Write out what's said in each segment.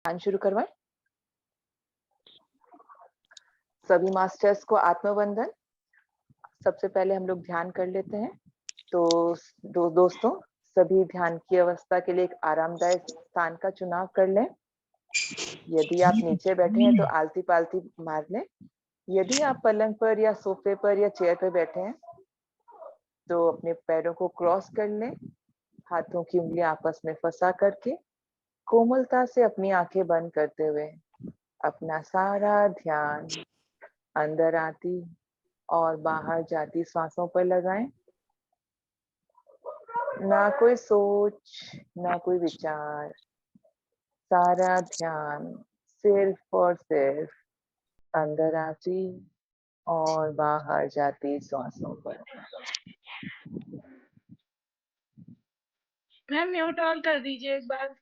ध्यान शुरू करवाएँ। सभी मास्टर्स को आत्मवंदन। सबसे पहले हम लोग ध्यान कर लेते हैं। तो दोस्तों, सभी ध्यान की अवस्था के लिए एक आरामदायक स्थान का चुनाव कर लें। यदि आप नीचे बैठे हैं तो आलती-पालती मार लें। यदि आप पलंग पर या सोफ़े पर या चेयर पे बैठे हैं, तो अपने पैरों को क्रॉस कर लें, हाथों की उँगलियाँ आपस में फँसा करके, कोमलता से अपनी आँखें बंद करते हुए, अपना सारा ध्यान अंदर आती और बाहर जाती साँसों पर लगाएँ। ना कोई सोच, ना कोई विचार, सारा ध्यान सिर्फ़ और सिर्फ़ अंदर आती और बाहर जाती साँसों पर। मैम म्यूट ऑल कर दीजिए एक बार।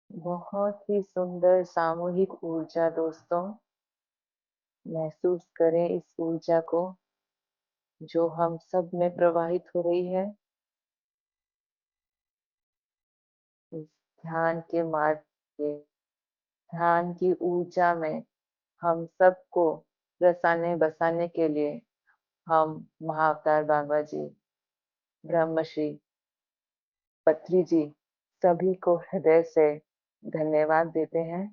बहुत ही सुंदर सामूहिक ऊर्जा दोस्तों। महसूस करें इस ऊर्जा को जो हम सब में प्रवाहित हो रही है। इस ध्यान के मार्ग के ध्यान की ऊर्जा में हम सबको रसाने बसाने के लिए हम महाअवतार बाबा जी, ब्रह्मश्री पत्री जी सभी को हृदय से धन्यवाद देते हैं।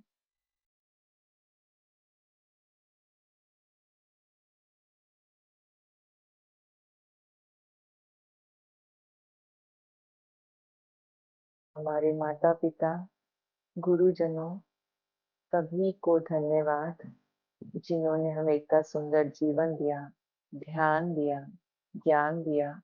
हमारे माता पिता, गुरुजनों सभी को धन्यवाद जिन्होंने हमें इतना सुंदर जीवन दिया, ध्यान दिया, ज्ञान दिया।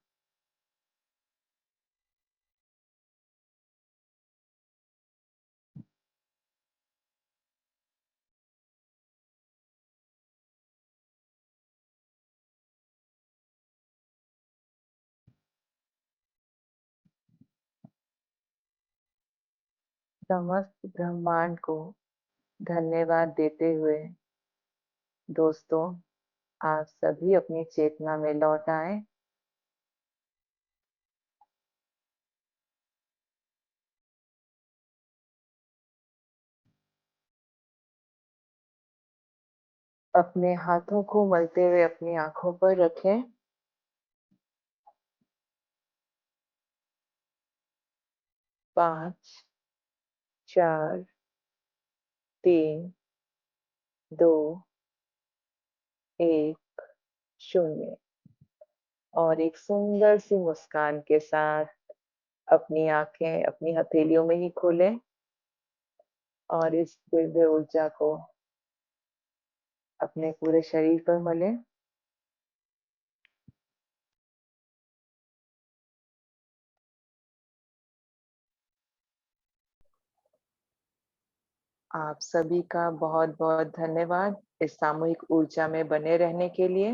समस्त ब्रह्मांड को धन्यवाद देते हुए दोस्तों, आप सभी अपनी चेतना में लौट आए। अपने हाथों को मलते हुए अपनी आंखों पर रखें। पाँच, 4, 3, 2, 1, 0 और एक सुंदर सी मुस्कान के साथ अपनी आंखें अपनी हथेलियों में ही खोलें और इस दिव्य ऊर्जा को अपने पूरे शरीर पर मलें। आप सभी का बहुत बहुत धन्यवाद इस सामूहिक ऊर्जा में बने रहने के लिए।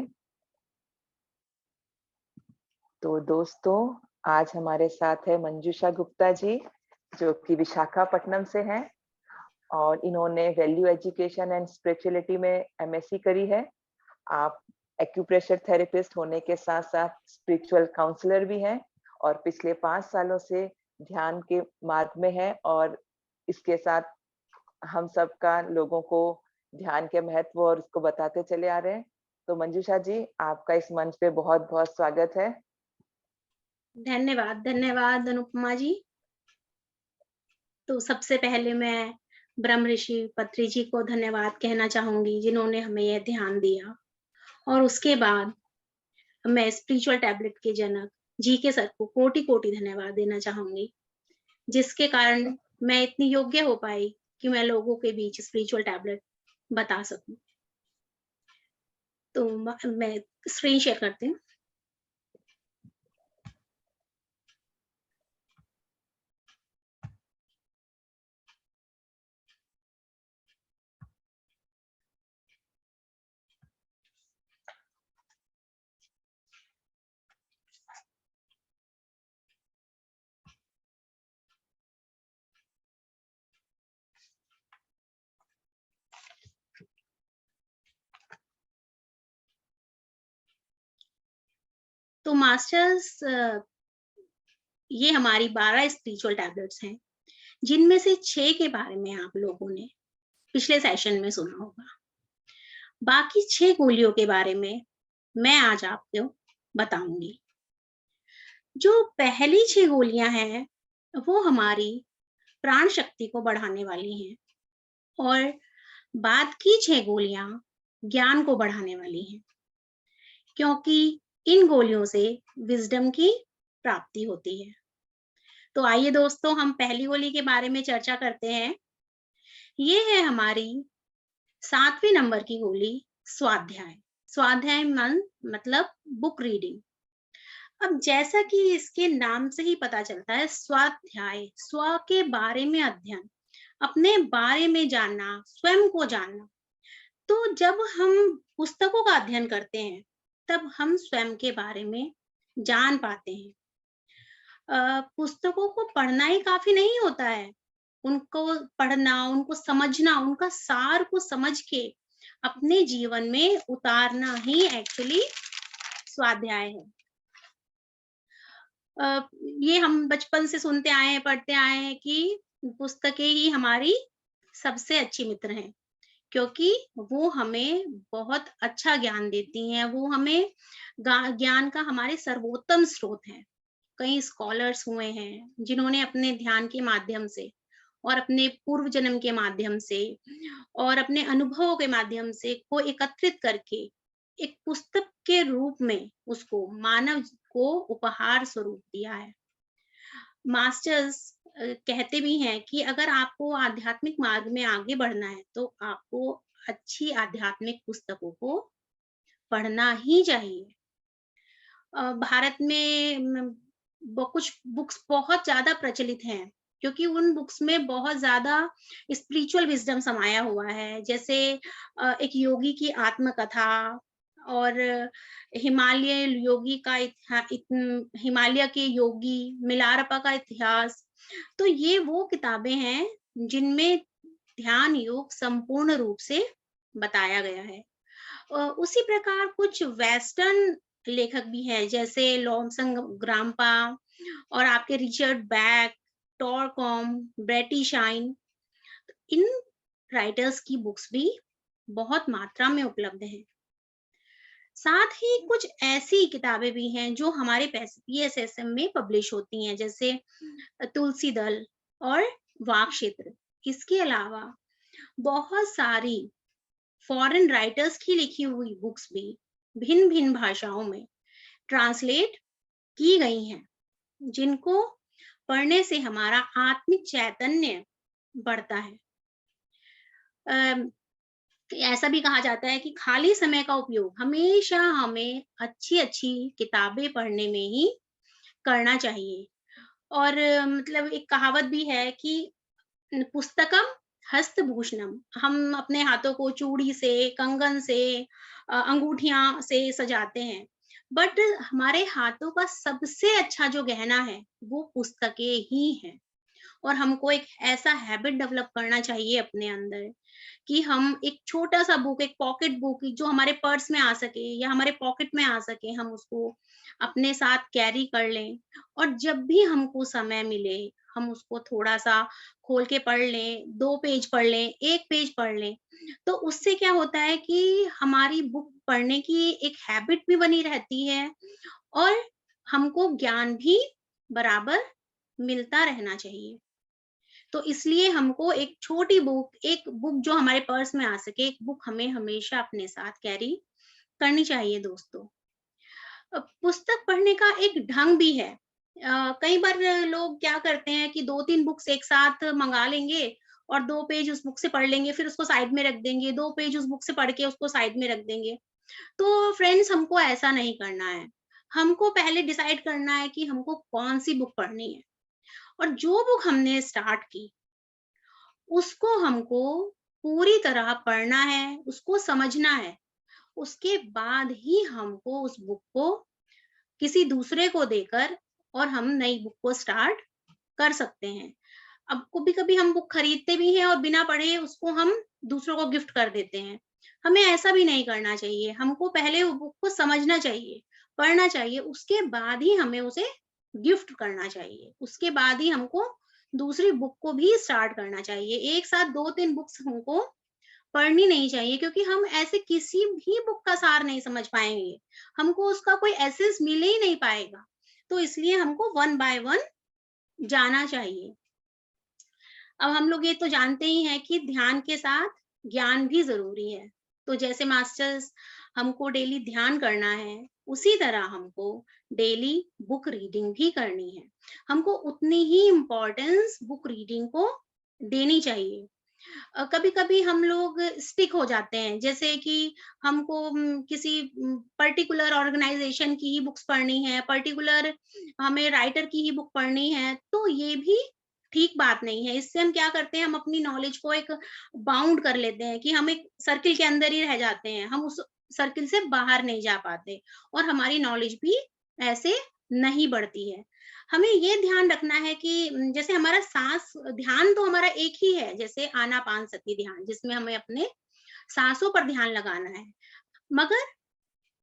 तो दोस्तों, आज हमारे साथ है मंजूषा गुप्ता जी, जो कि विशाखापट्टनम से हैं और इन्होंने वैल्यू एजुकेशन एंड स्पिरिचुअलिटी में एमएससी करी है। आप एक्यूप्रेशर थेरेपिस्ट होने के साथ साथ स्पिरिचुअल काउंसलर भी हैं और पिछले 5 सालों से ध्यान के मार्ग में हैं और इसके साथ हम सबका लोगों को ध्यान के महत्व और उसको बताते चले आ रहे हैं। तो मंजूषा जी, आपका इस मंच पे बहुत बहुत स्वागत है। धन्यवाद, धन्यवाद अनुपमा जी। तो सबसे पहले मैं ब्रह्म ऋषि पत्री जी को धन्यवाद कहना चाहूंगी, जिन्होंने हमें यह ध्यान दिया। और उसके बाद मैं स्पिरिचुअल टैबलेट के जनक जी के सर को कोटि-कोटि धन्यवाद देना चाहूंगी, जिसके कारण मैं इतनी योग्य हो पाई कि मैं लोगों के बीच स्पिरिचुअल टैबलेट बता सकूं। तो मैं स्क्रीन शेयर करती हूँ। तो मास्टर्स, ये हमारी 12 स्पिरिचुअल टैबलेट्स हैं, जिनमें से 6 के बारे में आप लोगों ने पिछले सेशन में सुना होगा। बाकी 6 गोलियों के बारे में मैं आज आपको बताऊंगी। जो पहली 6 गोलियां हैं, वो हमारी प्राण शक्ति को बढ़ाने वाली हैं और बाद की 6 गोलियां ज्ञान को बढ़ाने वाली हैं, क्योंकि इन गोलियों से विजडम की प्राप्ति होती है। तो आइए दोस्तों, हम पहली गोली के बारे में चर्चा करते हैं। ये है हमारी 7वें नंबर की गोली, स्वाध्याय। स्वाध्याय मतलब बुक रीडिंग। अब जैसा कि इसके नाम से ही पता चलता है, स्वाध्याय, स्व के बारे में अध्ययन, अपने बारे में जानना, स्वयं को जानना। तो जब हम पुस्तकों का अध्ययन करते हैं, तब हम स्वयं के बारे में जान पाते हैं। पुस्तकों को पढ़ना ही काफी नहीं होता है, उनको पढ़ना, उनको समझना, उनका सार को समझ के अपने जीवन में उतारना ही एक्चुअली स्वाध्याय है। ये हम बचपन से सुनते आए हैं, पढ़ते आए हैं कि पुस्तकें ही हमारी सबसे अच्छी मित्र हैं, क्योंकि वो हमें बहुत अच्छा ज्ञान देती हैं, वो हमें ज्ञान का हमारे सर्वोत्तम स्रोत हैं। कई स्कॉलर्स हुए हैं, जिन्होंने अपने ध्यान के माध्यम से और अपने पूर्व जन्म के माध्यम से और अपने अनुभवों के माध्यम से को एकत्रित करके एक पुस्तक के रूप में उसको मानव को उपहार स्वरूप दिया है। मास्टर्स कहते भी हैं कि अगर आपको आध्यात्मिक मार्ग में आगे बढ़ना है, तो आपको अच्छी आध्यात्मिक पुस्तकों को पढ़ना ही चाहिए। भारत में कुछ बुक्स बहुत ज्यादा प्रचलित हैं, क्योंकि उन बुक्स में बहुत ज्यादा स्पिरिचुअल विजडम समाया हुआ है। जैसे एक योगी की आत्मकथा और हिमालय योगी का हिमालय के योगी मिलारपा का इतिहास। तो ये वो किताबें हैं जिनमें ध्यान योग संपूर्ण रूप से बताया गया है। उसी प्रकार कुछ वेस्टर्न लेखक भी हैं, जैसे लॉन्गसन ग्राम्पा और आपके रिचर्ड बैक, टॉरकॉम, ब्रेटी शाइन। इन राइटर्स की बुक्स भी बहुत मात्रा में उपलब्ध हैं। साथ ही कुछ ऐसी किताबें भी हैं जो हमारे PSSM में पब्लिश होती हैं, जैसे तुलसी दल और वाक क्षेत्र। इसके अलावा बहुत सारी फॉरेन राइटर्स की लिखी हुई बुक्स भी भिन्न भिन्न भाषाओं में ट्रांसलेट की गई हैं, जिनको पढ़ने से हमारा आत्मिक चैतन्य बढ़ता है। ऐसा भी कहा जाता है कि खाली समय का उपयोग हमेशा हमें अच्छी अच्छी किताबें पढ़ने में ही करना चाहिए। और मतलब एक कहावत भी है कि पुस्तकम हस्तभूषणम। हम अपने हाथों को चूड़ी से, कंगन से, अंगूठियां से सजाते हैं, बट हमारे हाथों का सबसे अच्छा जो गहना है वो पुस्तकें ही हैं। और हमको एक ऐसा हैबिट डेवलप करना चाहिए अपने अंदर कि हम एक छोटा-सा बुक, एक पॉकेट बुक जो हमारे पर्स में आ सके या हमारे पॉकेट में आ सके, हम उसको अपने साथ कैरी कर लें। और जब भी हमको समय मिले, हम उसको थोड़ा-सा खोल के पढ़ लें, 2 पेज पढ़ लें, 1 पेज पढ़ लें। तो उससे क्या होता है कि हमारी बुक पढ़ने की एक हैबिट भी बनी रहती है और हमको ज्ञान भी बराबर मिलता रहना चाहिए। तो इसलिए हमको एक छोटी बुक, एक बुक जो हमारे पर्स में आ सके, एक बुक हमें हमेशा अपने साथ कैरी करनी चाहिए दोस्तों। पुस्तक पढ़ने का एक ढंग भी है। कई बार लोग क्या करते हैं कि 2-3 बुक्स एक साथ मँगा लेंगे और 2 पेज उस बुक से पढ़ लेंगे, फिर उसको साइड में रख देंगे, 2 पेज उस बुक से पढ़ के उसको साइड में रख देंगे। तो फ्रेंड्स, हमको ऐसा नहीं करना है। हमको पहले डिसाइड करना है कि हमको कौन-सी बुक पढ़नी है, और जो बुक हमने स्टार्ट की उसको हमको पूरी तरह पढ़ना है, उसको समझना है। उसके बाद ही हमको उस बुक को किसी दूसरे को देकर और हम नई बुक को स्टार्ट कर सकते हैं। अब कभी-कभी हम बुक खरीदते भी हैं और बिना पढ़े उसको हम दूसरों को गिफ्ट कर देते हैं। हमें ऐसा भी नहीं करना चाहिए। हमको पहले वो बुक को समझना चाहिए, पढ़ना चाहिए, उसके बाद ही हमें उसे गिफ्ट करना चाहिए। उसके बाद ही हमको दूसरी बुक को भी स्टार्ट करना चाहिए। एक साथ 2-3 बुक्स हमको पढ़नी नहीं चाहिए, क्योंकि हम ऐसे किसी भी बुक का सार नहीं समझ पाएँगे। हमको उसका कोई एसेंस मिल ही नहीं पाएगा। तो इसलिए हमको वन बाय वन जाना चाहिए। अब हम लोग ये तो जानते ही हैं कि ध्यान के साथ ज्ञान भी ज़रूरी है। तो जैसे मास्टर्स हमको डेली ध्यान करना है, उसी तरह हमको डेली बुक रीडिंग भी करनी है। हमको उतनी ही इम्पोर्टेंस बुक रीडिंग को देनी चाहिए। कभी-कभी हम लोग स्टिक हो जाते हैं, जैसे कि हमको किसी पर्टिकुलर ऑर्गेनाइज़ेशन की ही बुक्स पढ़नी है, पर्टिकुलर हमें राइटर की ही बुक पढ़नी है, तो ये भी ठीक बात नहीं है। इससे हम क्या करते हैं, हम अपनी नॉलेज को एक बाउंड कर लेते हैं कि हम एक सर्किल के अंदर ही रह जाते हैं। हम उस सर्किल से बाहर नहीं जा पाते और हमारी नॉलेज भी ऐसे नहीं बढ़ती है। हमें ये ध्यान रखना है कि जैसे हमारा साँस ध्यान तो हमारा एक ही है, जैसे आनापानसती ध्यान, जिसमें हमें अपने साँसों पर ध्यान लगाना है। मगर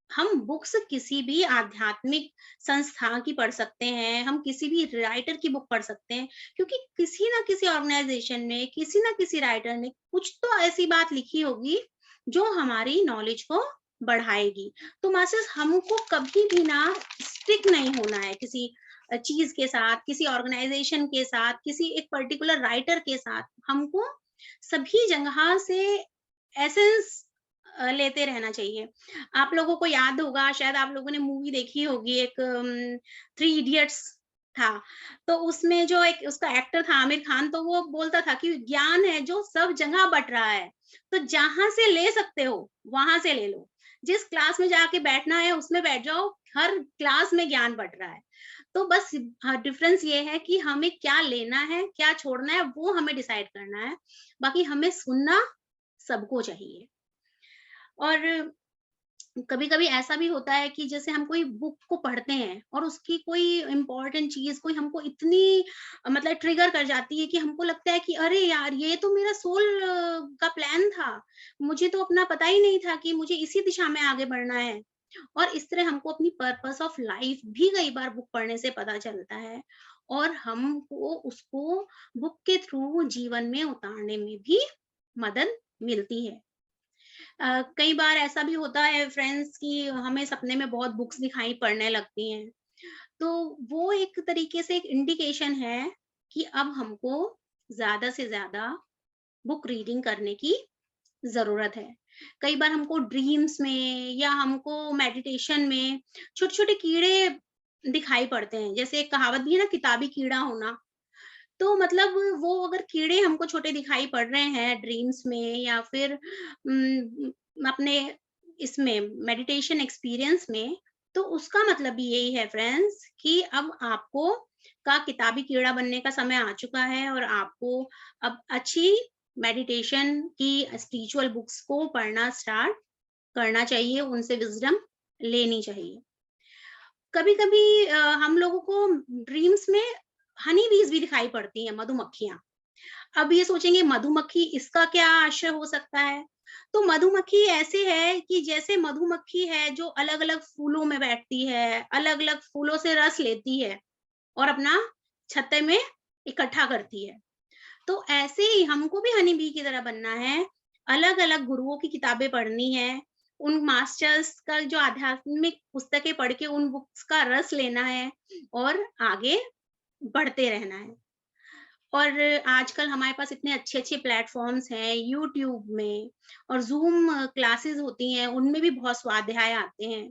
हम बुक्स किसी भी आध्यात्मिक संस्था की पढ़ सकते हैं, हम किसी भी राइटर की बुक पढ़ सकते हैं, क्योंकि किसी ना किसी ऑर्गेनाइज़ेशन ने, किसी ना किसी राइटर ने कुछ तो ऐसी बात लिखी होगी, जो हमारी नॉलेज को बढ़ाएगी। तो मास्टर्स, हमको कभी भी ना स्टिक नहीं होना है किसी चीज़ के साथ, किसी ऑर्गेनाइज़ेशन के साथ, किसी एक पर्टिकुलर राइटर के साथ। हमको सभी जगह से एसेंस लेते रहना चाहिए। आप लोगों को याद होगा, शायद आप लोगों ने मूवी देखी होगी, एक थ्री इडियट्स था। तो उसमें जो एक उसका एक्टर था आमिर खान, तो वो बोलता था कि ज्ञान है जो सब जगह बँट रहा है, तो जहाँ से ले सकते हो, वहाँ से ले लो। जिस क्लास में जाके बैठना है उसमें बैठ जाओ, हर क्लास में ज्ञान बँट रहा है। तो बस डिफरेंस ये है कि हमें क्या लेना है, क्या छोड़ना है, वो हमें डिसाइड करना है। बाकी हमें सुनना सबको चाहिए। और कभी कभी ऐसा भी होता है कि जैसे हम कोई बुक को पढ़ते हैं और उसकी कोई इम्पोर्टेंट चीज कोई हमको इतनी मतलब ट्रिगर कर जाती है कि हमको लगता है कि अरे यार, ये तो मेरा सोल का प्लान था, मुझे तो अपना पता ही नहीं था कि मुझे इसी दिशा में आगे बढ़ना है। और इस तरह हमको अपनी पर्पस ऑफ लाइफ भी कई बार बुक पढ़ने से पता चलता है, और हमको उसको बुक के थ्रू जीवन में उतारने में भी मदद मिलती है। कई बार ऐसा भी होता है फ्रेंड्स कि हमें सपने में बहुत बुक्स दिखाई पड़ने लगती हैं, तो वो एक तरीके से एक इंडिकेशन है कि अब हमको ज्यादा से ज्यादा बुक रीडिंग करने की जरूरत है। कई बार हमको ड्रीम्स में या हमको मेडिटेशन में छोटे छोटे कीड़े दिखाई पड़ते हैं, जैसे एक कहावत भी है ना, किताबी कीड़ा होना। तो मतलब वो अगर कीड़े हमको छोटे दिखाई पड़ रहे हैं ड्रीम्स में या फिर अपने इसमें मेडिटेशन एक्सपीरियंस में, तो उसका मतलब भी यही है फ्रेंड्स कि अब आपको का किताबी कीड़ा बनने का समय आ चुका है, और आपको अब अच्छी मेडिटेशन की स्पिरिचुअल बुक्स को पढ़ना स्टार्ट करना चाहिए, उनसे विजडम लेनी चाहिए। कभी-कभी हम लोगों को ड्रीम्स में हनी बीज भी दिखाई पड़ती हैं, मधुमक्खियाँ। अब ये सोचेंगे मधुमक्खी, इसका क्या आशय हो सकता है? तो मधुमक्खी ऐसे है कि जैसे मधुमक्खी है जो अलग-अलग फूलों में बैठती है, अलग-अलग फूलों से रस लेती है और अपना छत्ते में इकट्ठा करती है। तो ऐसे ही हमको भी हनी बी की तरह बनना है, अलग-अलग गुरुओं की किताबें पढ़नी है, उन मास्टर्स का जो आध्यात्मिक पुस्तकें पढ़ के उन बुक्स का रस लेना है और आगे बढ़ते रहना है। और आजकल हमारे पास इतने अच्छे-अच्छे प्लेटफ़ॉर्म्स हैं यूट्यूब में, और ज़ूम क्लासेस होती हैं, उनमें भी बहुत स्वाध्याय आते हैं।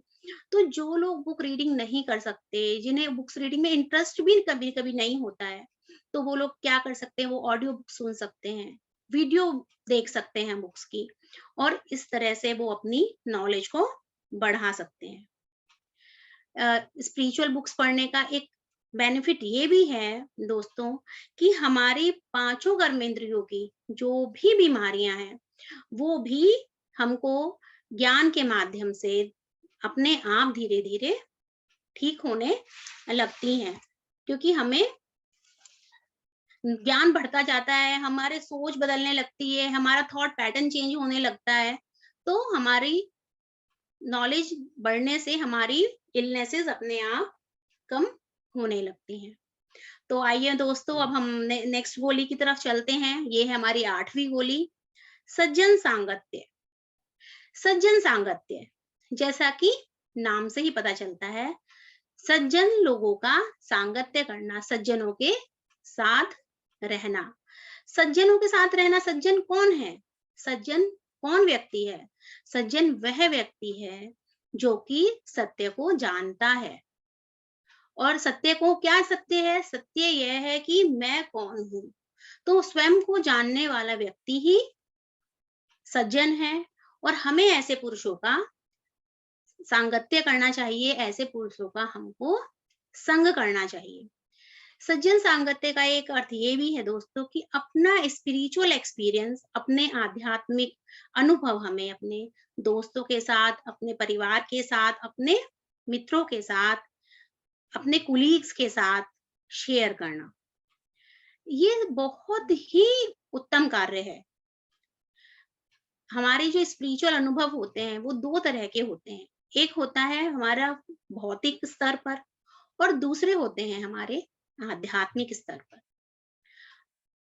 तो जो लोग बुक रीडिंग नहीं कर सकते, जिन्हें बुक्स रीडिंग में इंटरेस्ट भी कभी-कभी नहीं होता है, तो वो लोग क्या कर सकते हैं, वो ऑडियो बुक सुन सकते हैं, वीडियो देख सकते हैं बुक्स की, और इस तरह से वो अपनी नॉलेज को बढ़ा सकते हैं। स्पिरिचुअल बुक्स पढ़ने का एक बेनिफिट ये भी है दोस्तों, कि हमारी पांचों कर्मेंद्रियों की जो भी बीमारियां हैं, वो भी हमको ज्ञान के माध्यम से अपने आप धीरे धीरे ठीक होने लगती हैं, क्योंकि हमें ज्ञान बढ़ता जाता है, हमारे सोच बदलने लगती है, हमारा थॉट पैटर्न चेंज होने लगता है, तो हमारी नॉलेज बढ़ने से हमारी इलनेसेस अपने आप कम होने लगती हैं। तो आइए दोस्तों, अब हम नेक्स्ट गोली की तरफ चलते हैं। ये है हमारी 8वीं गोली, सज्जन सांगत्य। सज्जन सांगत्य, जैसा कि नाम से ही पता चलता है, सज्जन लोगों का सांगत्य करना, सज्जनों के साथ रहना। सज्जनों के साथ रहना, सज्जन कौन है? सज्जन कौन व्यक्ति है? सज्जन वह व्यक्ति है जो कि सत्य को जानता है। और सत्य को, क्या सत्य है? सत्य यह है कि मैं कौन हूँ। तो स्वयं को जानने वाला व्यक्ति ही सज्जन है, और हमें ऐसे पुरुषों का सांगत्य करना चाहिए, ऐसे पुरुषों का हमको संग करना चाहिए। सज्जन सांगत्य का एक अर्थ ये भी है दोस्तों कि अपना स्पिरिचुअल एक्सपीरियंस, अपने आध्यात्मिक अनुभव हमें अपने दोस्तों के साथ, अपने परिवार के साथ, अपने मित्रों के साथ, अपने कुलीग्स के साथ शेयर करना। ये बहुत ही उत्तम कार्य है। हमारे जो स्पिरिचुअल अनुभव होते हैं वो 2 तरह के होते हैं। एक होता है हमारा भौतिक स्तर पर, और दूसरे होते हैं हमारे आध्यात्मिक स्तर पर।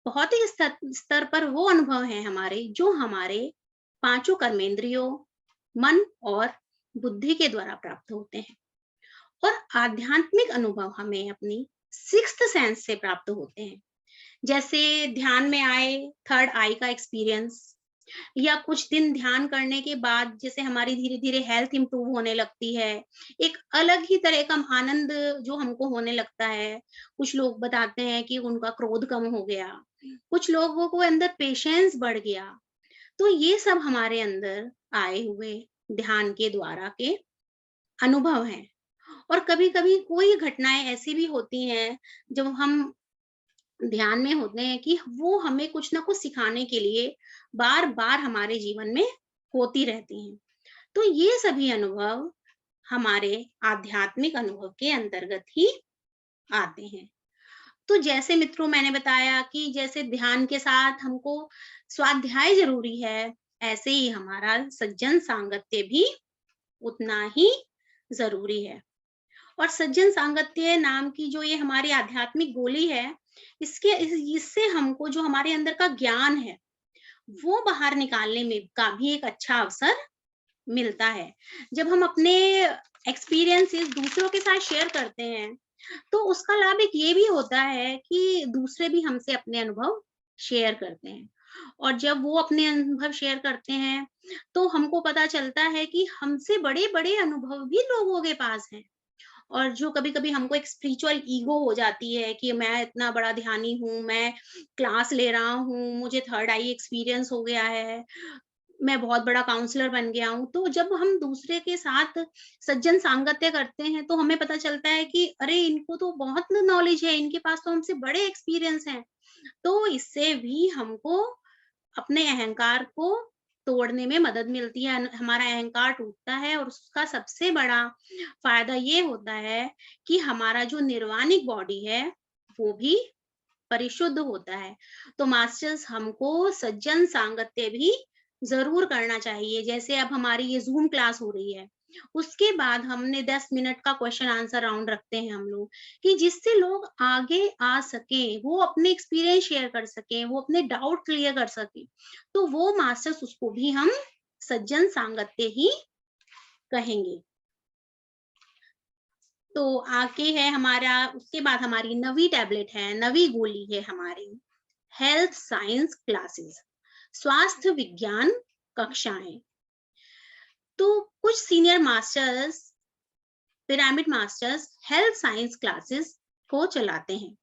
भौतिक स्तर पर वो अनुभव हैं हमारे जो हमारे पांचों कर्मेंद्रियों, मन और बुद्धि के द्वारा प्राप्त होते हैं। और आध्यात्मिक अनुभव हमें अपनी सिक्स्थ सेंस से प्राप्त होते हैं, जैसे ध्यान में आए थर्ड आई का एक्सपीरियंस, या कुछ दिन ध्यान करने के बाद जैसे हमारी धीरे धीरे हेल्थ इंप्रूव होने लगती है, एक अलग ही तरह का आनंद जो हमको होने लगता है। कुछ लोग बताते हैं कि उनका क्रोध कम हो गया, कुछ लोगों को अंदर पेशेंस बढ़ गया। तो ये सब हमारे अंदर आए हुए ध्यान के द्वारा के अनुभव हैं। और कभी कभी कोई घटनाएं ऐसी भी होती हैं जब हम ध्यान में होते हैं कि वो हमें कुछ ना कुछ सिखाने के लिए बार बार हमारे जीवन में होती रहती हैं। तो ये सभी अनुभव हमारे आध्यात्मिक अनुभव के अंतर्गत ही आते हैं। तो जैसे मित्रों मैंने बताया कि जैसे ध्यान के साथ हमको स्वाध्याय ज़रूरी है, ऐसे ही हमारा सज्जन सांगत्य भी उतना ही ज़रूरी है। और सज्जन साङ्गत्य नाम की जो ये हमारी आध्यात्मिक गोली है, इससे हमको जो हमारे अंदर का ज्ञान है, वो बाहर निकालने में का भी एक अच्छा अवसर मिलता है। जब हम अपने एक्सपीरियंसेस दूसरों के साथ शेयर करते हैं, तो उसका लाभ एक ये भी होता है कि दूसरे भी हमसे अपने अनुभव शेयर करते हैं। और जब वो अपने अनुभव शेयर करते हैं, तो हमको पता चलता है कि हमसे बड़े-बड़े अनुभव भी लोगों के पास हैं। और जो कभी-कभी हमको एक स्पिरिचुअल ईगो हो जाती है कि मैं इतना बड़ा ध्यानी हूँ, मैं क्लास ले रहा हूँ, मुझे थर्ड आई एक्सपीरियंस हो गया है, मैं बहुत बड़ा काउंसलर बन गया हूँ। तो जब हम दूसरे के साथ सज्जन सांगत्य करते हैं, तो हमें पता चलता है कि अरे! इनको तो बहुत नॉलेज है, इनके पास तो हमसे बड़े एक्सपीरियंस हैं। तो इससे भी हमको अपने अहंकार को तोड़ने में मदद मिलती है, हमारा अहंकार टूटता है और उसका सबसे बड़ा फ़ायदा ये होता है कि हमारा जो निर्वाणिक बॉडी है, वो भी परिशुद्ध होता है। तो मास्टर्स हमको सज्जन सांगत्य भी ज़रूर करना चाहिए। जैसे अब हमारी ये ज़ूम क्लास हो रही है, उसके बाद हमने 10 मिनट का क्वेश्चन आंसर राउंड रखते हैं हम लोग, कि जिससे लोग आगे आ सकें, वो अपने एक्सपीरियंस शेयर कर सकें, वो अपने डाउट क्लियर कर सकें। तो वो मास्टर्स उसको भी हम सज्जन सांगत्य ही कहेंगे। तो आगे है हमारा, उसके बाद हमारी नवी टैबलेट है, नवी गोली है हमारी हेल्थ साइंस क्लासेस, स्वास्थ्य विज्ञान कक्षाएं। तो कुछ senior masters, pyramid masters health science classes को चलाते हैं,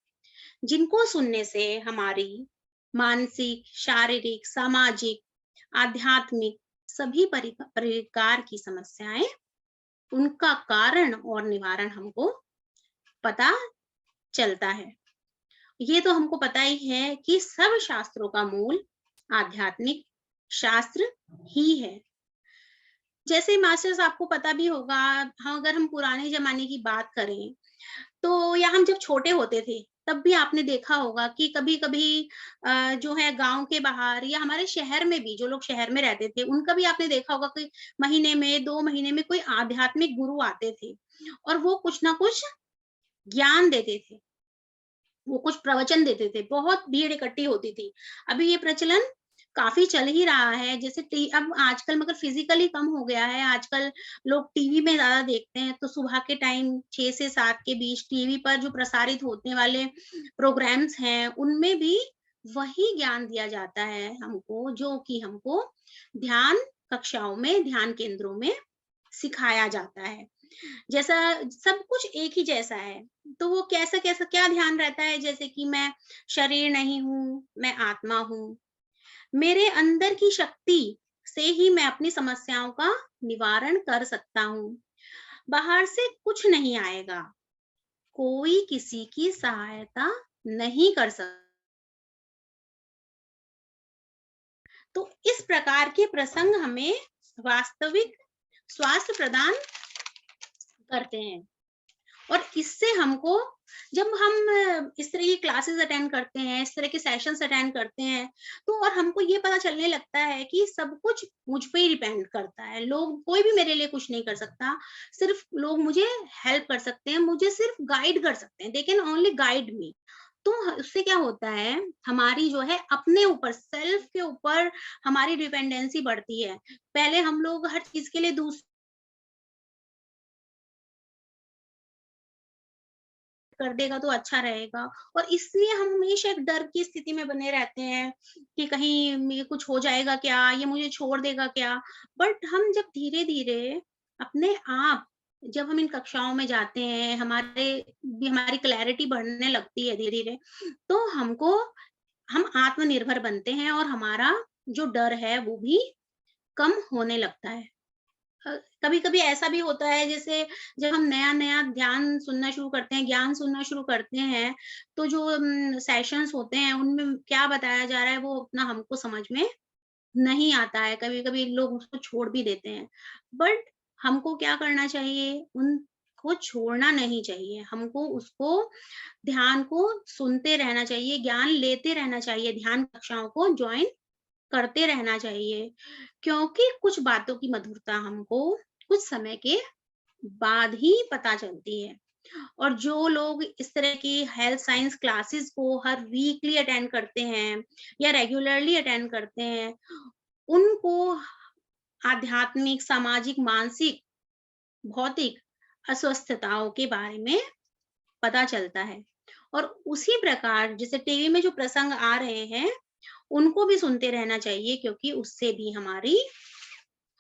जिनको सुनने से हमारी मानसिक, शारीरिक, सामाजिक, आध्यात्मिक सभी प्रकार की समस्याएं, उनका कारण और निवारण हमको पता चलता है। ये तो हमको पता ही है कि सब शास्त्रों का मूल आध्यात्मिक शास्त्र ही है। जैसे मास्टर्स आपको पता भी होगा, अगर हम पुराने ज़माने की बात करें, तो या हम जब छोटे होते थे, तब भी आपने देखा होगा कि कभी-कभी जो है गाँव के बाहर या हमारे शहर में भी, जो लोग शहर में रहते थे, उनका भी आपने देखा होगा कि महीने में, 2 महीने में कोई आध्यात्मिक गुरु आते थे और वो कुछ ना कुछ ज्ञान देते थे। वो कुछ प्रवचन देते थे, बहुत भीड़ इकट्ठी होती थी। अभी ये प्रचलन काफ़ी चल ही रहा है, जैसे टी अब आजकल मगर फिज़िकली कम हो गया है, आजकल लोग टीवी में ज़्यादा देखते हैं, तो सुबह के टाइम 6 से 7 के बीच टीवी पर जो प्रसारित होने वाले प्रोग्राम्स हैं, उनमें भी वही ज्ञान दिया जाता है हमको, जो कि हमको ध्यान कक्षाओं में, ध्यान केंद्रों में सिखाया जाता है। जैसा सब कुछ एक ही जैसा है, तो वो कैसा-कैसा क्या ध्यान रहता है, जैसे कि मैं शरीर नहीं हूँ, मैं आत्मा हूँ। मेरे अंदर की शक्ति से ही मैं अपनी समस्याओं का निवारण कर सकता हूँ। बाहर से कुछ नहीं आएगा, कोई किसी की सहायता नहीं कर सकता। तो इस प्रकार के प्रसंग हमें वास्तविक स्वास्थ्य प्रदान करते हैं। और इससे हमको, जब हम इस तरह की क्लासेस अटेंड करते हैं, इस तरह के सेशंस अटेंड करते हैं, तो और हमको ये पता चलने लगता है कि सब कुछ मुझ पे ही डिपेंड करता है। लोग, कोई भी मेरे लिए कुछ नहीं कर सकता, सिर्फ लोग मुझे हेल्प कर सकते हैं, मुझे सिर्फ गाइड कर सकते हैं, they can only guide me. तो उससे क्या होता है, हमारी जो है अपने ऊपर, सेल्फ के ऊपर हमारी डिपेंडेंसी बढ़ती है। पहले हम लोग हर चीज़ के लिए कर देगा तो अच्छा रहेगा, और इसलिए हम हमेशा एक डर की स्थिति में बने रहते हैं कि कहीं ये कुछ हो जाएगा क्या? ये मुझे छोड़ देगा क्या? बट हम जब धीरे-धीरे अपने आप, जब हम इन कक्षाओं में जाते हैं, हमारी क्लैरिटी बढ़ने लगती है धीरे-धीरे, तो हम आत्मनिर्भर बनते हैं और हमारा जो डर है वो भी कम होने लगता है। कभी-कभी ऐसा भी होता है, जैसे जब हम नया-नया ध्यान सुनना शुरू करते हैं, ज्ञान सुनना शुरू करते हैं, तो जो सेशंस होते हैं, उनमें क्या बताया जा रहा है, वो उतना हमको समझ में नहीं आता है, कभी-कभी लोग उसको छोड़ भी देते हैं। बट हमको क्या करना चाहिए? उनको छोड़ना नहीं चाहिए। हमको उसको ध्यान को सुनते रहना चाहिए, ज्ञान लेते रहना चाहिए, ध्यान कक्षाओं को जॉइन करते रहना चाहिए। क्योंकि कुछ बातों की मधुरता हमको कुछ समय के बाद ही पता चलती है। और जो लोग इस तरह की हेल्थ साइंस क्लासेस को हर वीकली अटेंड करते हैं या रेगुलरली अटेंड करते हैं, उनको आध्यात्मिक, सामाजिक, मानसिक, भौतिक अस्वस्थताओं के बारे में पता चलता है। और उसी प्रकार जैसे टीवी में जो प्रसंग आ रहे हैं, उनको भी सुनते रहना चाहिए, क्योंकि उससे भी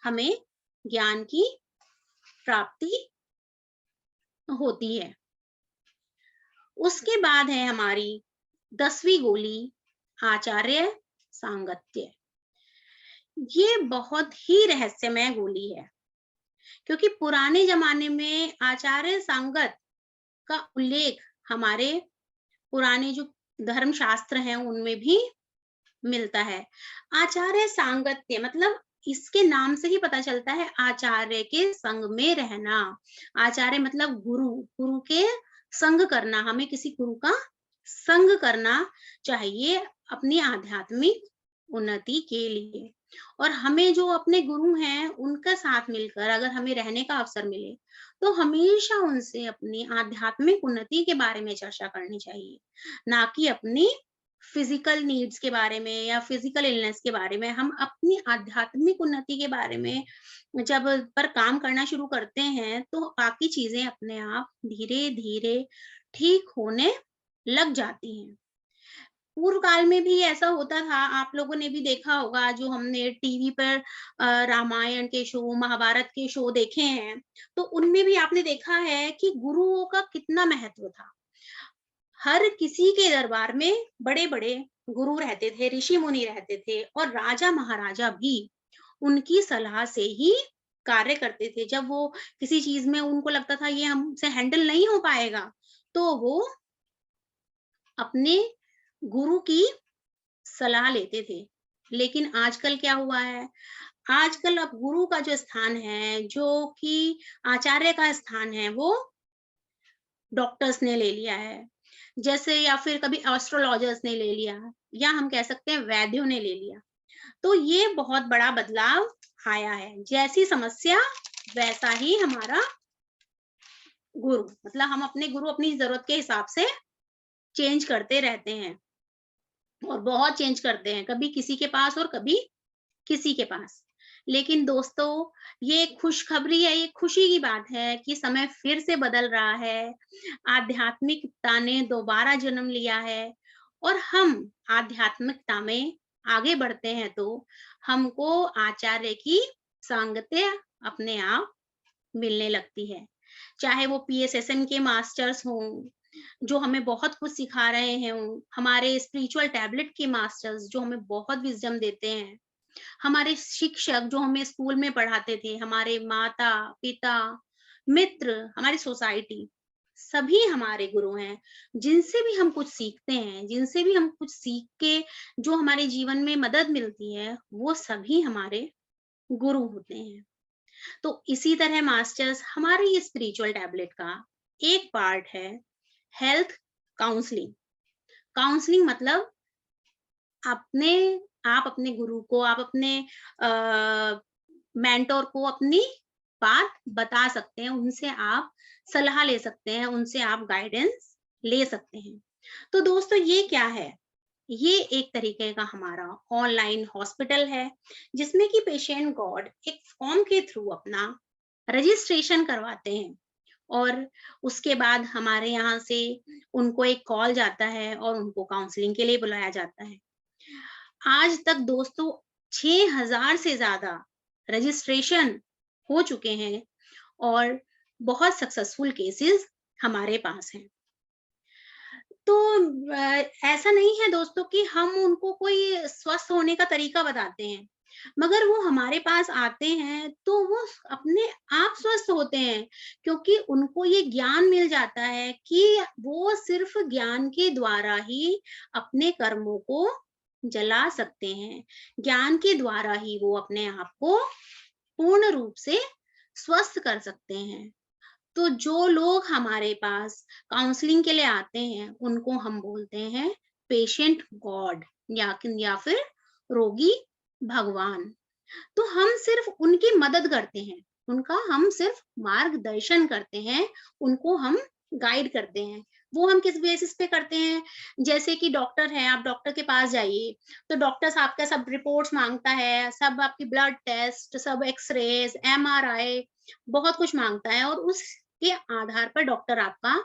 हमें ज्ञान की प्राप्ति होती है। उसके बाद है हमारी 10वीं गोली, आचार्य सांगत्य। ये बहुत ही रहस्यमय गोली है, क्योंकि पुराने जमाने में आचार्य सांगत का उल्लेख हमारे पुराने जो धर्म शास्त्र हैं उनमें भी मिलता है। आचार्य सांगत्य मतलब इसके नाम से ही पता चलता है आचार्य के संग में रहना। आचार्य मतलब गुरु, गुरु के संग करना, हमें किसी गुरु का संग करना चाहिए अपनी आध्यात्मिक उन्नति के लिए। और हमें जो अपने गुरु हैं उनका साथ मिलकर अगर हमें रहने का अवसर मिले, तो हमेशा उनसे अपनी आध्यात्मिक उन्नति के बारे में चर्चा करनी चाहिए, ना कि अपनी फिजिकल नीड्स के बारे में या फिजिकल इलनेस के बारे में। हम अपनी आध्यात्मिक उन्नति के बारे में जब पर काम करना शुरू करते हैं, तो बाकी चीजें अपने आप धीरे धीरे ठीक होने लग जाती हैं। पूर्व काल में भी ऐसा होता था, आप लोगों ने भी देखा होगा, जो हमने टीवी पर रामायण के शो, महाभारत के शो देखे हैं, तो उनमें भी आपने देखा है कि गुरुओं का कितना महत्व था। हर किसी के दरबार में बड़े-बड़े गुरु रहते थे, ऋषि मुनि रहते थे, और राजा महाराजा भी उनकी सलाह से ही कार्य करते थे। जब वो किसी चीज में उनको लगता था ये हमसे हैंडल नहीं हो पाएगा, तो वो अपने गुरु की सलाह लेते थे। लेकिन आजकल क्या हुआ है? आजकल अब गुरु का जो स्थान है, जो कि आचार्य का स्थान है, वो डॉक्टर्स ने ले लिया है। जैसे या फिर कभी एस्ट्रोलॉजर्स ने ले लिया, या हम कह सकते हैं वैद्यों ने ले लिया। तो ये बहुत बड़ा बदलाव आया है। जैसी समस्या वैसा ही हमारा गुरु, मतलब हम अपने गुरु अपनी जरूरत के हिसाब से चेंज करते रहते हैं, और बहुत चेंज करते हैं, कभी किसी के पास और कभी किसी के पास। लेकिन दोस्तों, ये खुशखबरी है, ये खुशी की बात है कि समय फिर से बदल रहा है। आध्यात्मिकता ने दोबारा जन्म लिया है, और हम आध्यात्मिकता में आगे बढ़ते हैं, तो हमको आचार्य की सांगत्य अपने आप मिलने लगती है। चाहे वो पीएसएसएम के मास्टर्स हों, जो हमें बहुत कुछ सिखा रहे हों, हमारे स्पिरिचुअल टैबलेट के मास्टर्स जो हमें बहुत विज़डम देते हैं, हमारे शिक्षक जो हमें स्कूल में पढ़ाते थे, हमारे माता-पिता, मित्र, हमारी सोसाइटी, सभी हमारे गुरु हैं, जिनसे भी हम कुछ सीखते हैं, जिनसे भी हम कुछ सीख के जो हमारे जीवन में मदद मिलती है, वो सभी हमारे गुरु होते हैं। तो इसी तरह मास्टर्स हमारे ये स्पिरिचुअल टैबलेट का एक पार्ट है, हेल्थ काउंसलिंग। काउंसलिंग मतलब अपने आप अपने गुरु को, आप अपने मेंटर को अपनी बात बता सकते हैं, उनसे आप सलाह ले सकते हैं, उनसे आप गाइडेंस ले सकते हैं। तो दोस्तों, ये क्या है? ये एक तरीके का हमारा ऑनलाइन हॉस्पिटल है, जिसमें कि पेशेंट गॉड एक फॉर्म के थ्रू अपना रजिस्ट्रेशन करवाते हैं, और उसके बाद हमारे यहाँ से उनको एक कॉल जाता है और उनको काउंसलिंग के लिए बुलाया जाता है। आज तक दोस्तों 6000 से ज़्यादा रजिस्ट्रेशन हो चुके हैं, और बहुत सक्सेसफुल केसेस हमारे पास हैं। तो ऐसा नहीं है दोस्तों कि हम उनको कोई स्वस्थ होने का तरीका बताते हैं, मगर वो हमारे पास आते हैं तो वो अपने आप स्वस्थ होते हैं, क्योंकि उनको ये ज्ञान मिल जाता है कि वो सिर्फ ज्ञान के द्वारा ही अपने कर्मों को जला सकते हैं। ज्ञान के द्वारा ही वो अपने आप को पूर्ण रूप से स्वस्थ कर सकते हैं। तो जो लोग हमारे पास काउंसलिंग के लिए आते हैं, उनको हम बोलते हैं पेशेंट गॉड या फिर रोगी भगवान। तो हम सिर्फ उनकी मदद करते हैं, उनका हम सिर्फ मार्गदर्शन करते हैं, उनको हम गाइड करते हैं। वो हम किस बेसिस पे करते हैं? जैसे कि डॉक्टर है, आप डॉक्टर के पास जाइए, तो डॉक्टर आपका सब रिपोर्ट्स मांगता है, सब आपकी ब्लड टेस्ट, सब एक्सरेज, एमआरआई, बहुत कुछ मांगता है, और उसके आधार पर डॉक्टर आपका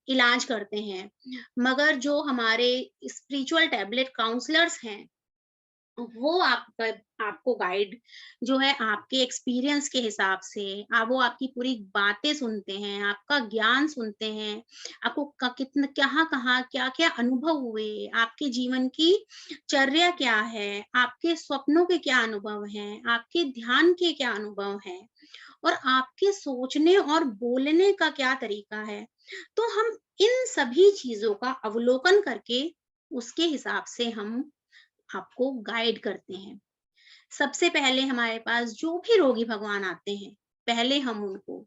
इलाज करते हैं। मगर जो हमारे स्पिरिचुअल टैबलेट काउंसलर्स हैं, वो आपको गाइड जो है आपके एक्सपीरियंस के हिसाब से, वो आपकी पूरी बातें सुनते हैं, आपका ज्ञान सुनते हैं, आपको कितना कहाँ क्या क्या अनुभव हुए, आपके जीवन की चर्या क्या है, आपके सपनों के क्या अनुभव हैं, आपके ध्यान के क्या अनुभव हैं, और आपके सोचने और बोलने का क्या तरीका है। तो हम इन सभी चीजों का अवलोकन करके उसके हिसाब से हम आपको गाइड करते हैं। सबसे पहले हमारे पास जो भी रोगी भगवान आते हैं, पहले हम उनको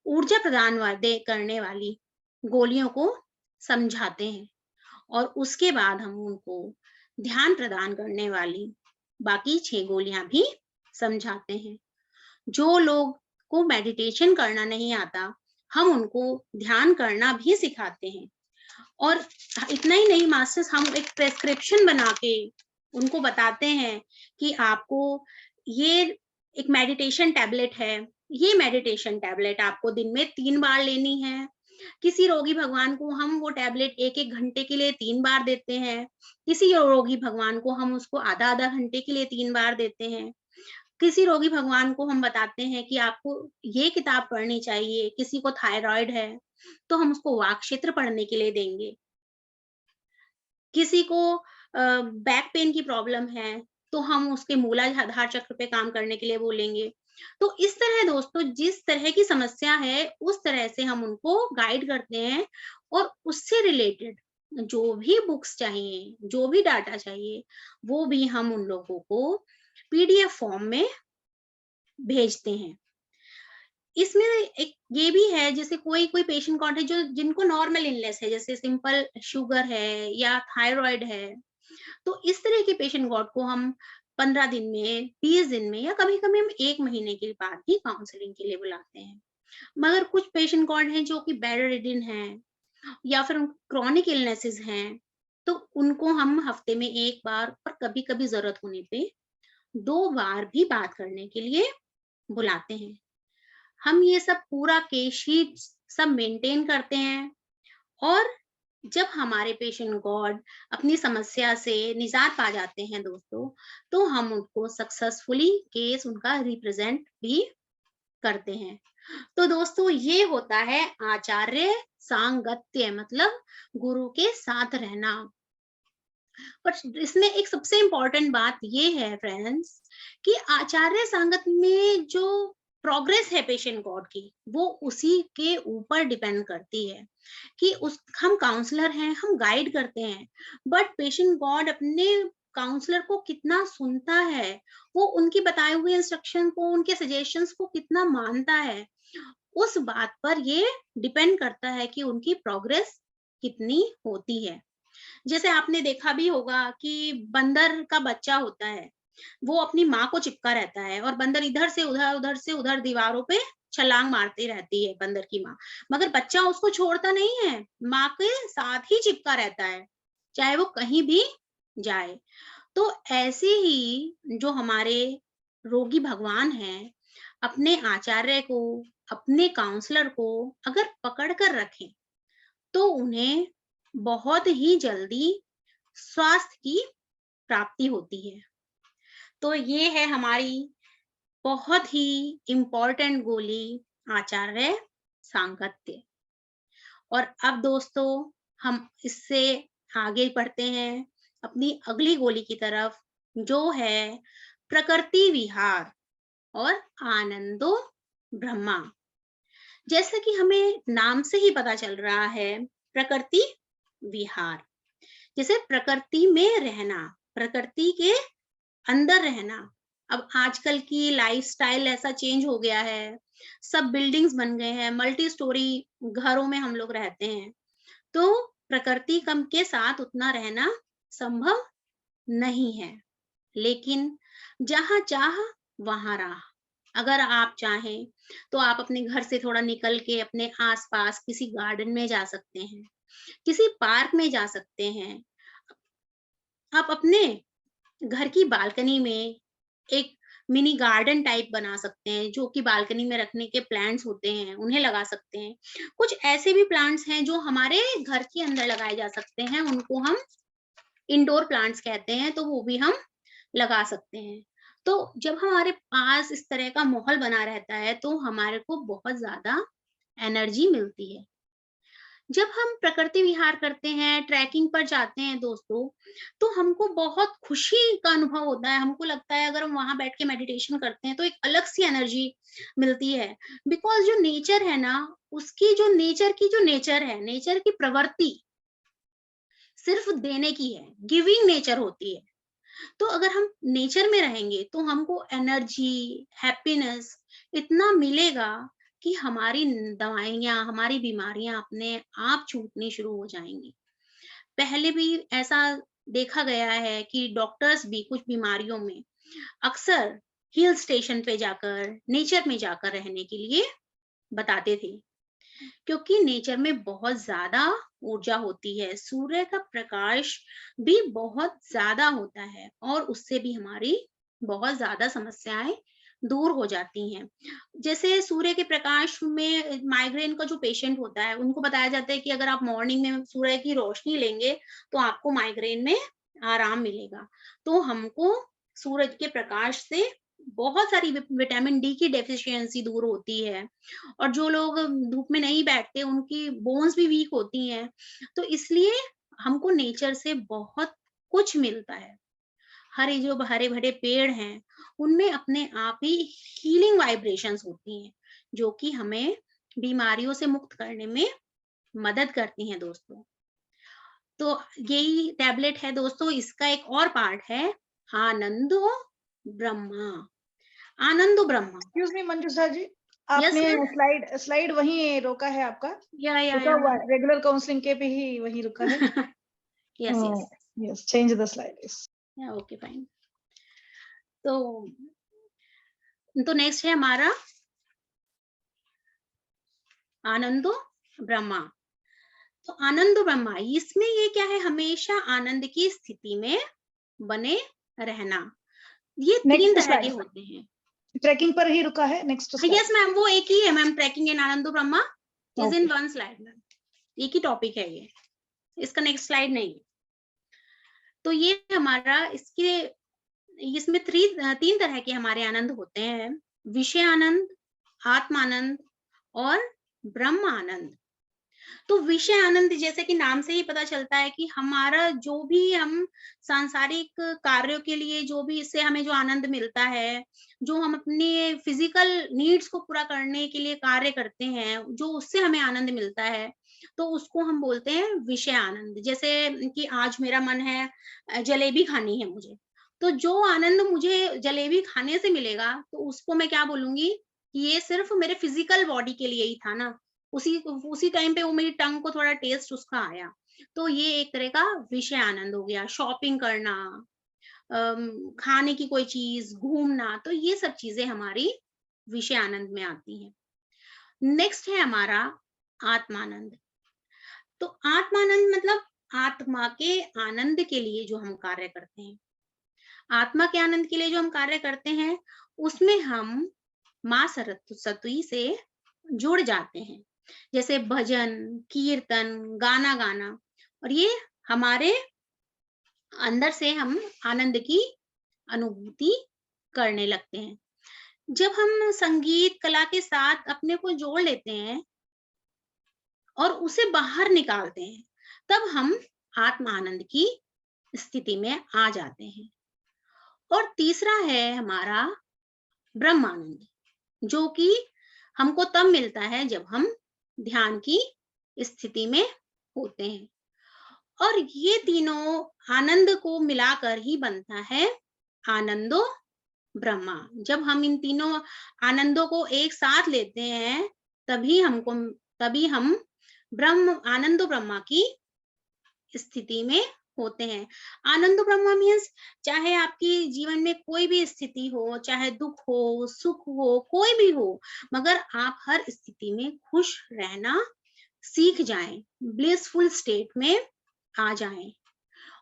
ऊर्जा प्रदान करने वाली गोलियों को समझाते हैं, और उसके बाद हम उनको ध्यान प्रदान करने वाली बाकी 6 गोलियां भी समझाते हैं। जो लोग को मेडिटेशन करना नहीं आता, हम उनको ध्यान करना भी सिखाते हैं। और इतना ही नहीं मास्टर्स, हम एक प्रेस्क्रिप्शन बना के उनको बताते हैं कि आपको ये एक मेडिटेशन टैबलेट है, ये मेडिटेशन टैबलेट आपको दिन में 3 बार लेनी है। किसी रोगी भगवान को हम वो टैबलेट 1-1 घंटे के लिए 3 बार देते हैं। किसी रोगी भगवान को हम उसको आधा-आधा घंटे के लिए 3 बार देते हैं। किसी रोगी भगवान को हम बताते हैं कि आपको ये किताब पढ़नी चाहिए। किसी को थायराइड है, तो हम उसको वाक क्षेत्र पढ़ने के लिए देंगे। किसी को बैक पेन की प्रॉब्लम है, तो हम उसके मूलाधार चक्र पे काम करने के लिए बोलेंगे। तो इस तरह दोस्तों, जिस तरह की समस्या है, उस तरह से हम उनको गाइड करते हैं, और उससे रिलेटेड जो भी बुक्स चाहिए, जो भी डाटा चाहिए, वो भी हम उन लोगों को पीडीएफ फॉर्म में भेजते हैं। इसमें एक ये भी है, जैसे कोई पेशेंट कौन है जो जिनको नॉर्मल इलनेस है, जैसे सिंपल शुगर है या थायराइड है, तो इस तरह के पेशेंट गॉड को हम 15 दिन में, 20 दिन में, या कभी-कभी हम 1 महीने के बाद भी काउंसलिंग के लिए बुलाते हैं। मगर कुछ पेशेंट गॉड हैं जो कि बेड रिडन हैं, या फिर क्रॉनिक इलनेसेस हैं, तो उनको हम हफ्ते में 1 बार, और कभी-कभी जरूरत होने पे 2 बार भी बात करने के लिए बुलाते हैं। हम ये सब पूरा केस शीट सब मेंटेन करते हैं, और जब हमारे पेशेंट गॉड अपनी समस्या से निजात पा जाते हैं दोस्तों, तो हम उनको सक्सेसफुली केस उनका रिप्रेजेंट भी करते हैं। तो दोस्तों, ये होता है आचार्य सांगत्य, मतलब गुरु के साथ रहना। पर इसमें एक सबसे इम्पोर्टेंट बात ये है फ्रेंड्स, कि आचार्य सांगत में जो प्रोग्रेस है पेशेंट गॉड की, वो उसी के ऊपर डिपेंड करती है कि उस हम काउंसलर हैं, हम गाइड करते हैं, बट पेशेंट गॉड अपने काउंसलर को कितना सुनता है, वो उनकी बताए हुए इंस्ट्रक्शन को, उनके सजेशंस को कितना मानता है, उस बात पर ये डिपेंड करता है कि उनकी प्रोग्रेस कितनी होती है। जैसे आपने देखा भी होगा कि बंदर का बच्चा होता है, वो अपनी माँ को चिपका रहता है, और बंदर इधर से उधर, उधर से उधर दीवारों पे छलांग मारती रहती है बंदर की माँ, मगर बच्चा उसको छोड़ता नहीं है, माँ के साथ ही चिपका रहता है, चाहे वो कहीं भी जाए। तो ऐसे ही जो हमारे रोगी भगवान हैं, अपने आचार्य को, अपने काउंसलर को अगर पकड़ कर रखें, तो उन्हें बहुत ही जल्दी स्वास्थ्य की प्राप्ति होती है। तो ये है हमारी बहुत ही इम्पोर्टेंट गोली, आचार्य सांगत्य। और अब दोस्तों, हम इससे आगे बढ़ते हैं अपनी अगली गोली की तरफ, जो है प्रकृति विहार और आनंदो ब्रह्मा। जैसा कि हमें नाम से ही पता चल रहा है, प्रकृति विहार, जैसे प्रकृति में रहना, प्रकृति के अंदर रहना। अब आजकल की लाइफस्टाइल ऐसा चेंज हो गया है, सब बिल्डिंग्स बन गए हैं, मल्टी स्टोरी घरों में हम लोग रहते हैं, तो प्रकृति कम के साथ उतना रहना संभव नहीं है। लेकिन जहाँ चाह वहाँ राह। अगर आप चाहें तो आप अपने घर से थोड़ा निकल के अपने आसपास किसी गार्डन में जा सकते हैं, किसी पार्क में जा सकते हैं। आप अपने घर की बालकनी में एक मिनी गार्डन टाइप बना सकते हैं, जो कि बालकनी में रखने के प्लांट्स होते हैं, उन्हें लगा सकते हैं। कुछ ऐसे भी प्लांट्स हैं जो हमारे घर के अंदर लगाए जा सकते हैं, उनको हम इंडोर प्लांट्स कहते हैं, तो वो भी हम लगा सकते हैं। तो जब हमारे पास इस तरह का माहौल बना रहता है, तो हमारे को बहुत ज़्यादा एनर्जी मिलती है। जब हम प्रकृति विहार करते हैं, ट्रैकिंग पर जाते हैं दोस्तों, तो हमको बहुत खुशी का अनुभव होता है। हमको लगता है अगर हम वहाँ बैठ के मेडिटेशन करते हैं, तो एक अलग-सी एनर्जी मिलती है। बिकॉज़ जो नेचर है ना, उसकी जो नेचर की जो नेचर है, नेचर की प्रवृत्ति सिर्फ़ देने की है, गिविंग नेचर होती है। तो अगर हम नेचर में रहेंगे तो हमको एनर्जी, हैप्पीनेस इतना मिलेगा कि हमारी दवाइयाँ, हमारी बीमारियाँ अपने आप छूटनी शुरू हो जाएँगी। पहले भी ऐसा देखा गया है कि डॉक्टर्स भी कुछ बीमारियों में अक्सर हिल स्टेशन पे जाकर, नेचर में जाकर रहने के लिए बताते थे। क्योंकि नेचर में बहुत ज़्यादा ऊर्जा होती है, सूर्य का प्रकाश भी बहुत ज़्यादा होता है और उससे भी हमारी बहुत ज़्यादा समस्याएँ दूर हो जाती हैं। जैसे सूर्य के प्रकाश में माइग्रेन का जो पेशेंट होता है, उनको बताया जाता है कि अगर आप मॉर्निंग में सूर्य की रोशनी लेंगे, तो आपको माइग्रेन में आराम मिलेगा। तो हमको सूरज के प्रकाश से बहुत सारी विटामिन डी की डेफिशिएंसी दूर होती है। और जो लोग धूप में नहीं बैठते उनकी बोन्स भी वीक होती हैं। तो इसलिए हमको नेचर से बहुत कुछ मिलता है। जो हरे-भरे पेड़ हैं, उनमें अपने आप ही हीलिंग वाइब्रेशंस होती हैं, जो कि हमें बीमारियों से मुक्त करने में मदद करती हैं दोस्तों। तो यही टैबलेट है दोस्तों, इसका एक और पार्ट है आनंदो ब्रह्मा। आनंदो ब्रह्मा। एक्सक्यूज मी मंजूषा जी, यस आपने मैम। स्लाइड वहीं रोका है आपका? या रुका हुआ है, रेगुलर काउंसलिंग के पे ही वहीं रुका है। Yes yes. Yes, change the slide. या ओके फाइन। तो नेक्स्ट है हमारा आनंदो ब्रह्मा। तो आनंदो ब्रह्मा, इसमें ये क्या है, हमेशा आनंद की स्थिति में बने रहना। ये 3 नेक्स्ट तरह के स्लाइड, होते हैं। ट्रैकिंग पर ही रुका है। Next slide. यस मैम, वो एक ही है ma'am, tracking in Anando Brahma is in Okay. 1 slide ma'am. एक ही टॉपिक है ये, इसका नेक्स्ट स्लाइड नहीं है। तो ये हमारा इसमें 3 तरह के हमारे आनंद होते हैं, विषय आनंद, आत्मानंद और ब्रह्म आनंद। तो विषय आनंद जैसे कि नाम से ही पता चलता है कि हमारा जो भी हम सांसारिक कार्यों के लिए जो भी इससे हमें जो आनंद मिलता है, जो हम अपने फिजिकल नीड्स को पूरा करने के लिए कार्य करते हैं, जो उससे हमें आनंद मिलता है, तो उसको हम बोलते हैं विषय आनंद। जैसे कि आज मेरा मन है जलेबी खानी है मुझे, तो जो आनंद मुझे जलेबी खाने से मिलेगा, तो उसको मैं क्या बोलूँगी कि ये सिर्फ मेरे फिजिकल बॉडी के लिए ही था ना, उसी टाइम पे वो मेरी टंग को थोड़ा टेस्ट उसका आया। तो ये एक तरह का विषय आनंद हो गया। शॉपिंग करना, खाने की कोई चीज़, घूमना, तो ये सब चीज़ें हमारी विषय आनंद में आती हैं। नेक्स्ट है हमारा आत्मानंद। तो आत्मानंद मतलब आत्मा के आनंद के लिए जो हम कार्य करते हैं। आत्मा के आनंद के लिए जो हम कार्य करते हैं, उसमें हम माँ सरस्वती से जुड़ जाते हैं। जैसे भजन, कीर्तन, गाना गाना, और ये हमारे अंदर से हम आनंद की अनुभूति करने लगते हैं। जब हम संगीत कला के साथ अपने को जोड़ लेते हैं और उसे बाहर निकालते हैं, तब हम आत्म आनंद की स्थिति में आ जाते हैं। और तीसरा है हमारा ब्रह्म आनंद, जो कि हमको तब मिलता है जब हम ध्यान की स्थिति में होते हैं। और ये तीनों आनंद को मिलाकर ही बनता है आनंदो ब्रह्मा। जब हम इन तीनों आनंदों को एक साथ लेते हैं तभी हम आनंदो ब्रह्मा की स्थिति में होते हैं। आनंद ब्रह्मा मीन्स चाहे आपकी जीवन में कोई भी स्थिति हो, चाहे दुख हो, सुख हो, कोई भी हो, मगर आप हर स्थिति में खुश रहना सीख जाएं, ब्लिसफुल स्टेट में आ जाएं।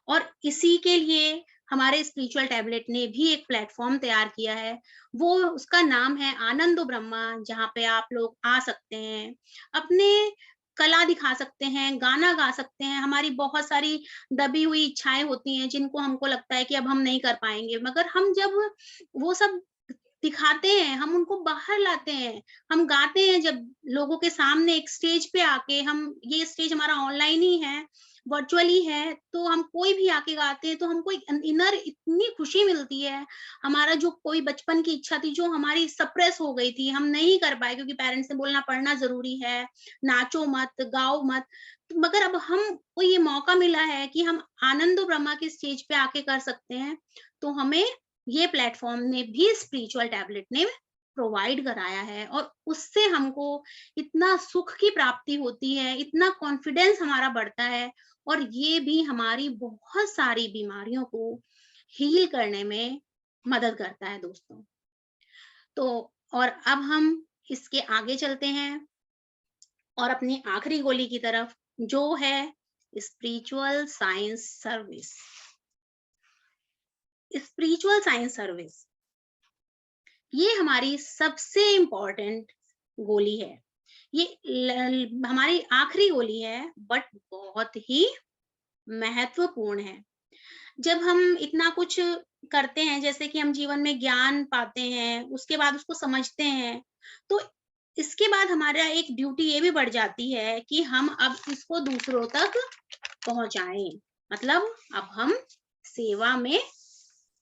और इसी के लिए हमारे स्पिरिचुअल टैबलेट ने भी एक प्लेटफॉर्म तैयार किया है, वो उसका नाम है आनंदो ब्रह्मा, जहाँ पे आप लोग आ सकते हैं, अपने कला दिखा सकते हैं, गाना गा सकते हैं। हमारी बहुत सारी दबी हुई इच्छाएं होती हैं जिनको हमको लगता है कि अब हम नहीं कर पाएंगे, मगर हम जब वो सब दिखाते हैं, हम उनको बाहर लाते हैं, हम गाते हैं जब लोगों के सामने एक स्टेज पे आके, हम ये स्टेज हमारा ऑनलाइन ही है, वर्चुअली है, तो हम कोई भी आके गाते हैं तो हमको एक इनर इतनी खुशी मिलती है। हमारा जो कोई बचपन की इच्छा थी जो हमारी सप्रेस हो गई थी, हम नहीं कर पाए क्योंकि पेरेंट्स ने बोलना पढ़ना जरूरी है, नाचो मत, गाओ मत, तो मगर अब हमको ये मौका मिला है कि हम आनंदो ब्रह्मा के स्टेज पे आके कर सकते हैं। तो हमें ये प्लेटफॉर्म ने भी स्पिरिचुअल टैबलेट ने प्रोवाइड कराया है, और उससे हमको इतना सुख की प्राप्ति होती है, इतना कॉन्फिडेंस हमारा बढ़ता है, और ये भी हमारी बहुत सारी बीमारियों को हील करने में मदद करता है दोस्तों। तो और अब हम इसके आगे चलते हैं और अपनी आखिरी गोली की तरफ, जो है spiritual science service. Spiritual science service ये हमारी सबसे इम्पोर्टेंट गोली है। ये हमारी आखिरी गोली है, बट बहुत ही महत्वपूर्ण है। जब हम इतना कुछ करते हैं, जैसे कि हम जीवन में ज्ञान पाते हैं, उसके बाद उसको समझते हैं, तो इसके बाद हमारा एक ड्यूटी ये भी बढ़ जाती है कि हम अब इसको दूसरों तक पहुंचाएं। मतलब अब हम सेवा में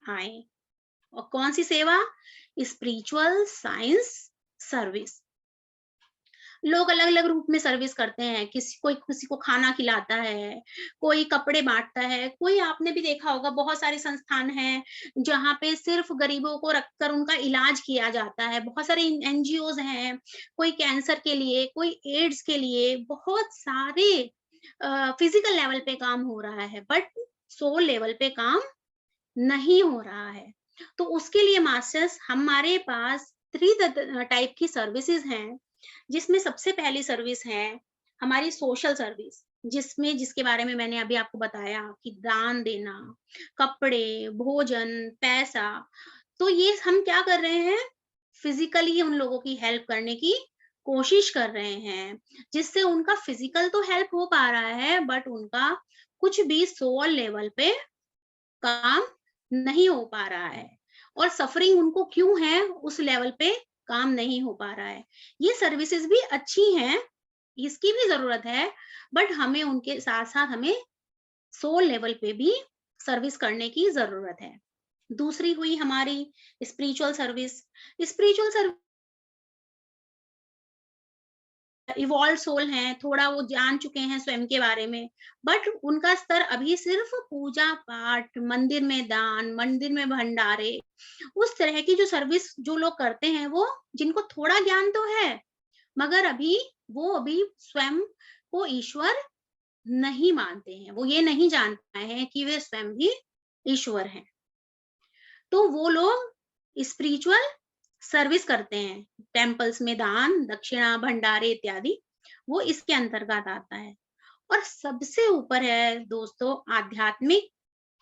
आए। और कौन सी सेवा? Spiritual science service. लोग अलग अलग रूप में सर्विस करते हैं, किसी को खाना खिलाता है, कोई कपड़े बांटता है, कोई आपने भी देखा होगा बहुत सारे संस्थान हैं जहाँ पे सिर्फ गरीबों को रखकर उनका इलाज किया जाता है। बहुत सारे एनजीओज हैं, कोई कैंसर के लिए, कोई एड्स के लिए, बहुत सारे फिजिकल लेवल पे काम हो रहा है, बट सोल लेवल पे काम नहीं हो रहा है। तो उसके लिए मास्टर्स हमारे पास 3 टाइप की सर्विसेज हैं, जिसमें सबसे पहली सर्विस है हमारी सोशल सर्विस, जिसके बारे में मैंने अभी आपको बताया कि दान देना, कपड़े, भोजन, पैसा। तो ये हम क्या कर रहे हैं? फिजिकली उन लोगों की हेल्प करने की कोशिश कर रहे हैं, जिससे उनका फिजिकल तो हेल्प हो पा रहा है, बट उनका कुछ भी सोल लेवल पे काम नहीं हो पा रहा है। और सफरिंग उनको क्यों है? उस लेवल पे काम नहीं हो पा रहा है। ये सर्विसेज भी अच्छी हैं, इसकी भी जरूरत है, बट हमें उनके साथ साथ हमें सोल लेवल पे भी सर्विस करने की जरूरत है। दूसरी हुई हमारी spiritual service. Spiritual service involve soul हैं, थोड़ा वो जान चुके हैं स्वयं के बारे में, बट उनका स्तर अभी सिर्फ पूजा पाठ, मंदिर में दान, मंदिर में भंडारे, उस तरह की जो सर्विस जो लोग करते हैं, वो जिनको थोड़ा ज्ञान तो है, मगर अभी स्वयं को ईश्वर नहीं मानते हैं, वो ये नहीं जान पाए हैं कि वे स्वयं भी ईश्वर हैं। तो वो लोग स्पिरिचुअल सर्विस करते हैं, टेम्पल्स में दान, दक्षिणा, भंडारे इत्यादि, वो इसके अंतर्गत आता है। और सबसे ऊपर है दोस्तों आध्यात्मिक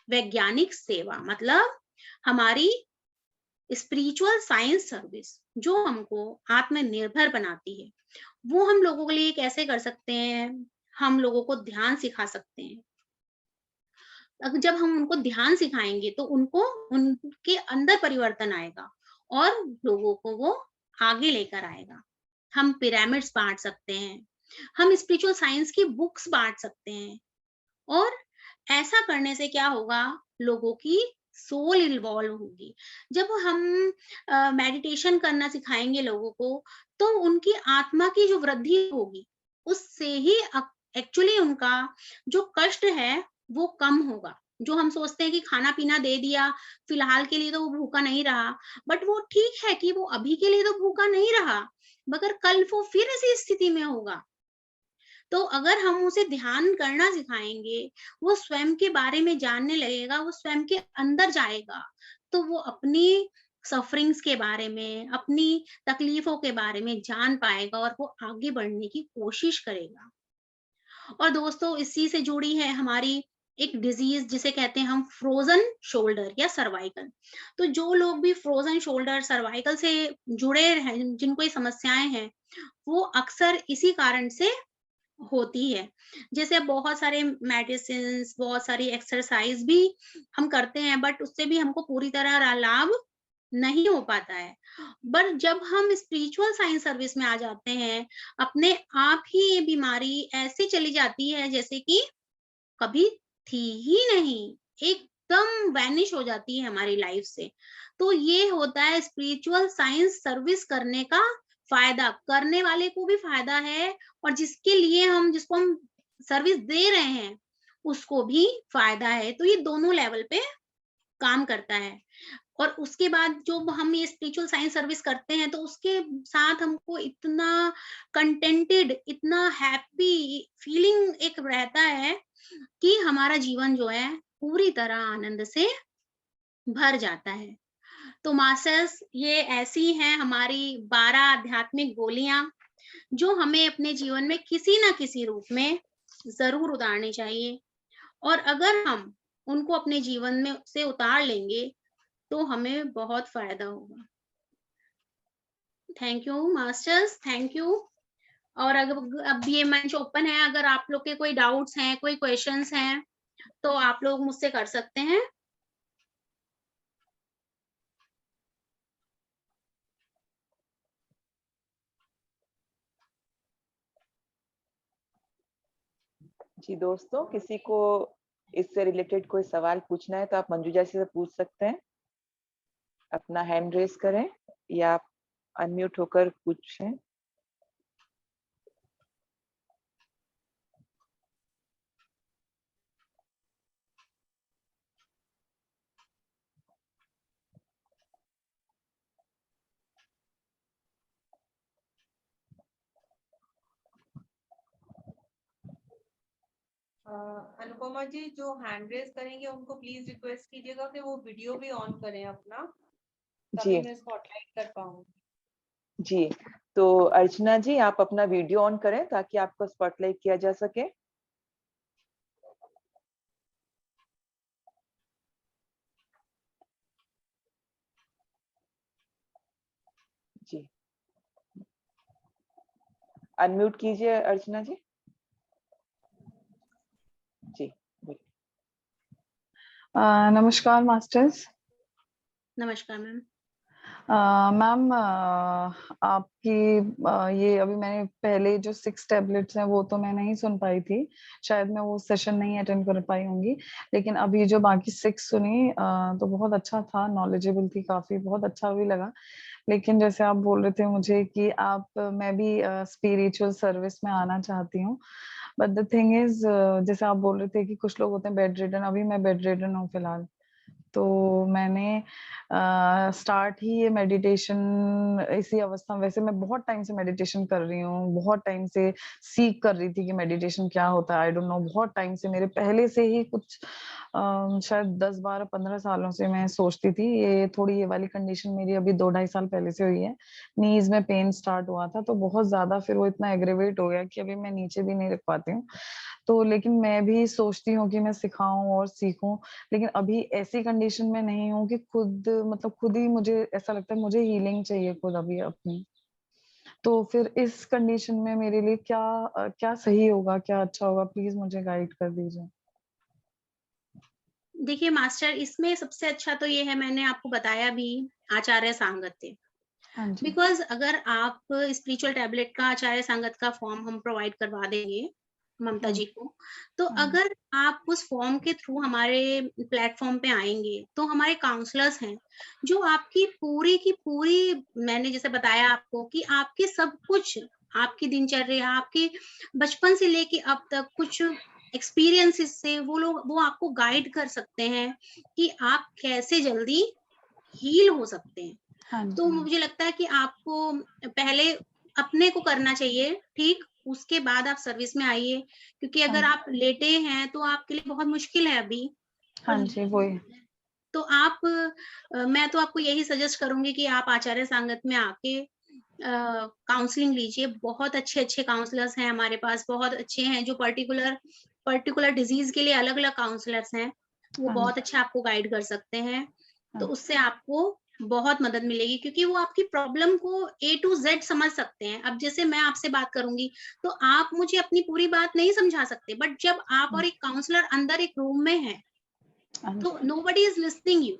वैज्ञानिक सेवा, मतलब हमारी स्पिरिचुअल साइंस सर्विस, जो हमको आत्मनिर्भर बनाती है। वो हम लोगों के लिए कैसे कर सकते हैं? हम लोगों को ध्यान सिखा सकते हैं। जब हम उनको ध्यान सिखाएंगे तो उनके अंदर परिवर्तन आएगा और लोगों को वो आगे लेकर आएगा। हम पिरामिड्स बांट सकते हैं, हम स्पिरिचुअल साइंस की बुक्स बांट सकते हैं, और ऐसा करने से क्या होगा? लोगों की सोल इन्वॉल्व होगी। जब हम मेडिटेशन करना सिखाएंगे लोगों को, तो उनकी आत्मा की जो वृद्धि होगी, उससे ही एक्चुअली उनका जो कष्ट है वो कम होगा। जो हम सोचते हैं कि खाना पीना दे दिया, फिलहाल के लिए तो वो भूखा नहीं रहा, बट वो ठीक है कि वो अभी के लिए तो भूखा नहीं रहा, मगर कल वो फिर ऐसी स्थिति में होगा। तो अगर हम उसे ध्यान करना सिखाएंगे, वो स्वयं के बारे में जानने लगेगा, वो स्वयं के अंदर जाएगा, तो वो अपनी सफरिंग्स के बारे में, अपनी तकलीफों के बारे में जान पाएगा और वो आगे बढ़ने की कोशिश करेगा। और दोस्तों, इसी से जुड़ी है हमारी एक डिजीज जिसे कहते हैं हम फ्रोजन शोल्डर या सर्वाइकल। तो जो लोग भी फ्रोजन शोल्डर, सर्वाइकल से जुड़े हैं, जिनको ये समस्याएं हैं, वो अक्सर इसी कारण से होती है। जैसे अब बहुत सारे मेडिसिन्स, बहुत सारी एक्सरसाइज भी हम करते हैं, बट उससे भी हमको पूरी तरह लाभ नहीं हो पाता है। बट जब हम स्पिरिचुअल साइंस सर्विस में आ जाते हैं, अपने आप ही ये बीमारी ऐसे चली जाती है जैसे कि कभी थी ही नहीं, एकदम वैनिश हो जाती है हमारी लाइफ से। तो ये होता है स्पिरिचुअल साइंस सर्विस करने का फायदा। करने वाले को भी फायदा है और जिसको हम सर्विस दे रहे हैं, उसको भी फायदा है। तो ये दोनों लेवल पे काम करता है। और उसके बाद जो हम ये स्पिरिचुअल साइंस सर्विस करते हैं, तो उसके साथ हमको इतना कंटेंटेड, इतना हैप्पी फीलिंग एक रहता है कि हमारा जीवन जो है पूरी तरह आनंद से भर जाता है। तो मास्टर्स, ये ऐसी हैं हमारी 12 आध्यात्मिक गोलियां जो हमें अपने जीवन में किसी ना किसी रूप में जरूर उतारनी चाहिए। और अगर हम उनको अपने जीवन में से उतार लेंगे तो हमें बहुत फायदा होगा। Thank you masters, thank you. और अगर अब ये मंच ओपन है, अगर आप लोग के कोई डाउट्स हैं, कोई क्वेश्चंस हैं, तो आप लोग मुझसे कर सकते हैं। जी दोस्तों, किसी को इससे रिलेटेड कोई सवाल पूछना है तो आप मंजूजा से पूछ सकते हैं। अपना हैंड रेस करें या आप अनम्यूट होकर पूछें। अनुपमा जी, जो हैंड रेस करेंगे उनको प्लीज रिक्वेस्ट कीजिएगा कि वो वीडियो भी ऑन करें अपना, तभी मैं स्पॉटलाइट कर पाऊंगी। जी, तो अर्चना जी, आप अपना वीडियो ऑन करें ताकि आपको स्पॉटलाइट किया जा सके। जी, अनम्यूट कीजिए अर्चना जी। जी, नमस्कार मास्टर्स। नमस्कार मैम। मैम, आपकी ये अभी मैंने पहले जो 6 टैबलेट्स हैं वो तो मैं नहीं सुन पाई थी, शायद मैं वो सेशन नहीं अटेंड कर पाई होंगी, लेकिन अभी जो बाकी 6 सुनी तो बहुत अच्छा था, नॉलेजेबल थी काफी, बहुत अच्छा भी लगा। लेकिन जैसे आप बोल रहे थे मुझे कि मैं भी स्पिरिचुअल सर्विस में आना चाहती हूँ, बट द थिंग इज जैसे आप बोल रहे थे कि कुछ लोग होते हैं बेड रिडन, अभी मैं बेड रिडन हूँ फिलहाल। तो मैंने स्टार्ट ही ये मेडिटेशन इसी अवस्था में, वैसे मैं बहुत टाइम से मेडिटेशन कर रही हूँ, बहुत टाइम से सीख कर रही थी कि मेडिटेशन क्या होता है, आई डोंट नो, बहुत टाइम से, मेरे पहले से ही कुछ शायद 10 12 15 सालों से मैं सोचती थी। ये वाली कंडीशन मेरी अभी 2-2.5 साल पहले से हुई है, नीज में पेन स्टार्ट हुआ था, तो बहुत ज्यादा फिर वो इतना एग्रेवेट हो गया कि अभी मैं नीचे भी नहीं रख पाती हूँ। तो लेकिन मैं भी सोचती हूँ कि मैं सिखाऊं और सीखूं, लेकिन अभी ऐसी कंडीशन में नहीं हूँ कि खुद ही मुझे ऐसा लगता है मुझे हीलिंग चाहिए खुद अभी अपनी। तो फिर इस कंडीशन में मेरे लिए क्या सही होगा, क्या अच्छा होगा, प्लीज मुझे गाइड कर दीजिए। देखिए मास्टर, इसमें सबसे अच्छा तो ये है, मैंने आपको बताया भी, आचार्य सांगत्य। हाँ जी। बिकॉज अगर आप स्पिरिचुअल टैबलेट का आचार्य संगत का फॉर्म हम प्रोवाइड करवा देंगे ममता जी को, तो अगर आप उस फॉर्म के थ्रू हमारे प्लेटफॉर्म पे आएंगे, तो हमारे काउंसलर्स हैं जो आपकी पूरी की पूरी, मैंने जैसे बताया आपको कि आपके सब कुछ आपकी दिनचर्या, आपके बचपन से लेके अब तक कुछ एक्सपीरियंसेस से वो आपको गाइड कर सकते हैं कि आप कैसे जल्दी हील हो सकते हैं। हाँ तो जी, मुझे लगता है कि आपको पहले अपने को करना चाहिए, ठीक? उसके बाद आप सर्विस में आइए, क्योंकि अगर हाँ, आप लेटे हैं तो आपके लिए बहुत मुश्किल है अभी। हाँ जी, वही। तो आप मैं तो आपको यही सजेस्ट करूँगी कि आप आचार्य संगत में आके काउंसलिंग लीजिए। बहुत अच्छे-अच्छे काउंसलर्स हैं हमारे पास, बहुत अच्छे हैं जो पर्टिकुलर डिज़ीज़ के लिए अलग-अलग काउंसलर्स हैं। वो हाँ बहुत जी, अच्छा आपको गाइड कर सकते हैं। तो हाँ, उससे आपको बहुत मदद मिलेगी, क्योंकि वो आपकी प्रॉब्लम को ए टू ज़ेड समझ सकते हैं। अब जैसे मैं आपसे बात करूँगी, तो आप मुझे अपनी पूरी बात नहीं समझा सकते, बट जब आप और एक काउंसलर अंदर एक रूम में हैं, हाँ तो जी, नोबडी इज़ लिस्टनिंग यू,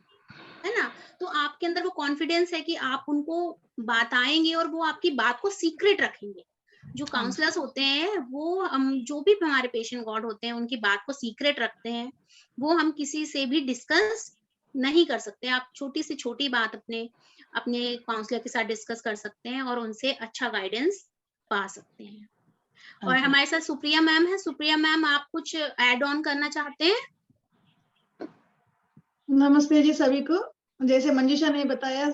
है ना? तो आपके अंदर वो कॉन्फिडेंस है कि आप उनको बताएँगे और वो आपकी बात को सीक्रेट रखेंगे। जो हाँ जी, काउंसलर्स होते हैं, वो जो भी हमारे पेशेंट गॉड होते हैं, उनकी बात को सीक्रेट रखते हैं। वो हम किसी से भी डिस्कस नहीं कर सकते। आप छोटी से छोटी बात अपने अपने काउंसलर के साथ डिस्कस कर सकते हैं और उनसे अच्छा गाइडेंस पा सकते हैं। हाँ और जी। हमारे साथ सुप्रिया मैम है। सुप्रिया मैम, आप कुछ ऐड ऑन करना चाहते हैं? नमस्ते जी सभी को। जैसे मंजूषा ने बताया,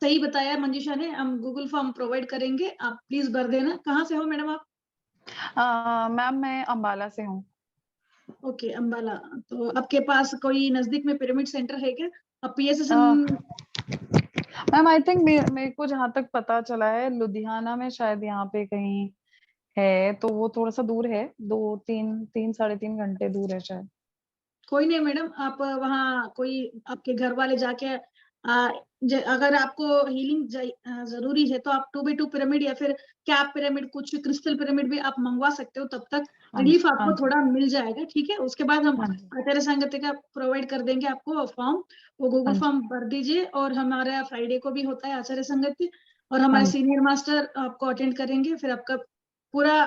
सही बताया मंजूषा ने, हम गूगल फॉर्म प्रोवाइड करेंगे, आप प्लीज भर देना। कहाँ से हो मैडम आप? मैम मैं अम्बाला से हूँ। ओके, अंबाला। तो आपके पास कोई नजदीक में पिरामिड सेंटर है क्या? आप पीएसएसएम? मैम आई थिंक मेरे को जहाँ तक पता चला है लुधियाना में शायद यहाँ पे कहीं है, तो वो थोड़ा सा दूर है, 3 3 3 3.5 घंटे दूर है शायद। कोई नहीं मैडम, आप वहाँ कोई आपके घर वाले जाके अगर आपको हीलिंग जरूरी है तो आप 2x2 पिरामिड या फिर कैप पिरामिड, कुछ क्रिस्टल पिरामिड भी आप मंगवा सकते हो, तब तक हाँ जी, रिलीफ हाँ आपको जी, थोड़ा मिल जाएगा। ठीक है, उसके बाद हम हाँ जी, आचार्य संगति का प्रोवाइड कर देंगे आपको फॉर्म। वो हाँ गूगल जी, फॉर्म भर दीजिए, और हमारा फ्राइडे को भी होता है आचार्य संगति, और हाँ हमारे जी, सीनियर मास्टर आपको अटेंड करेंगे। फिर आपका पूरा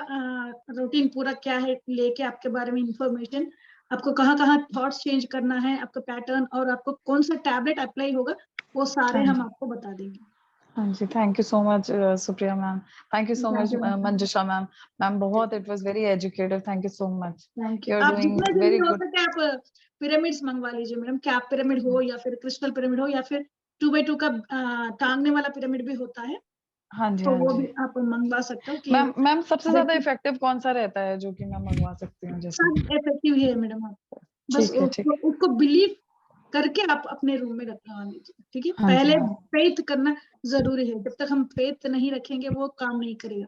रूटीन पूरा क्या है लेके आपके बारे में इंफॉर्मेशन, आपको कहाँ कहाँ थॉट्स चेंज करना है, आपका पैटर्न, और आपको कौन सा टैबलेट अप्लाई होगा, वो सारे हाँ हम जी, आपको बता देंगे। हाँ जी। Thank you so much Supriya ma'am. Thank you so much thank you ma'am. Manjusha ma'am. Ma'am बहुत it was very educative. Thank you so much. Thank you. You are आप डूइंग जितना जल्दी वेरी हो गुड। सके आप पिरामिड्स मंगवा लीजिए मैडम। कैप पिरामिड हो या फिर क्रिस्टल पिरामिड हो या फिर 2x2 का टांगने वाला पिरामिड भी होता है, हाँ जी, तो हाँ वो जी। भी आप मंगवा सकते हो कि मैम मैम सबसे ज्यादा देखिए, इफेक्टिव कौन सा रहता है जो कि मैं मंगवा सकती हूँ जैसे? सब इफेक्टिव ही है मैडम। आप बस ठीक है, ठीक है। उसको बिलीव करके आप अपने रूम में रखवा लीजिए। ठीक है, हाँ जी, पहले हाँ जी, फेथ करना जरूरी है। जब तक हम फेथ नहीं रखेंगे वो काम नहीं करेगा।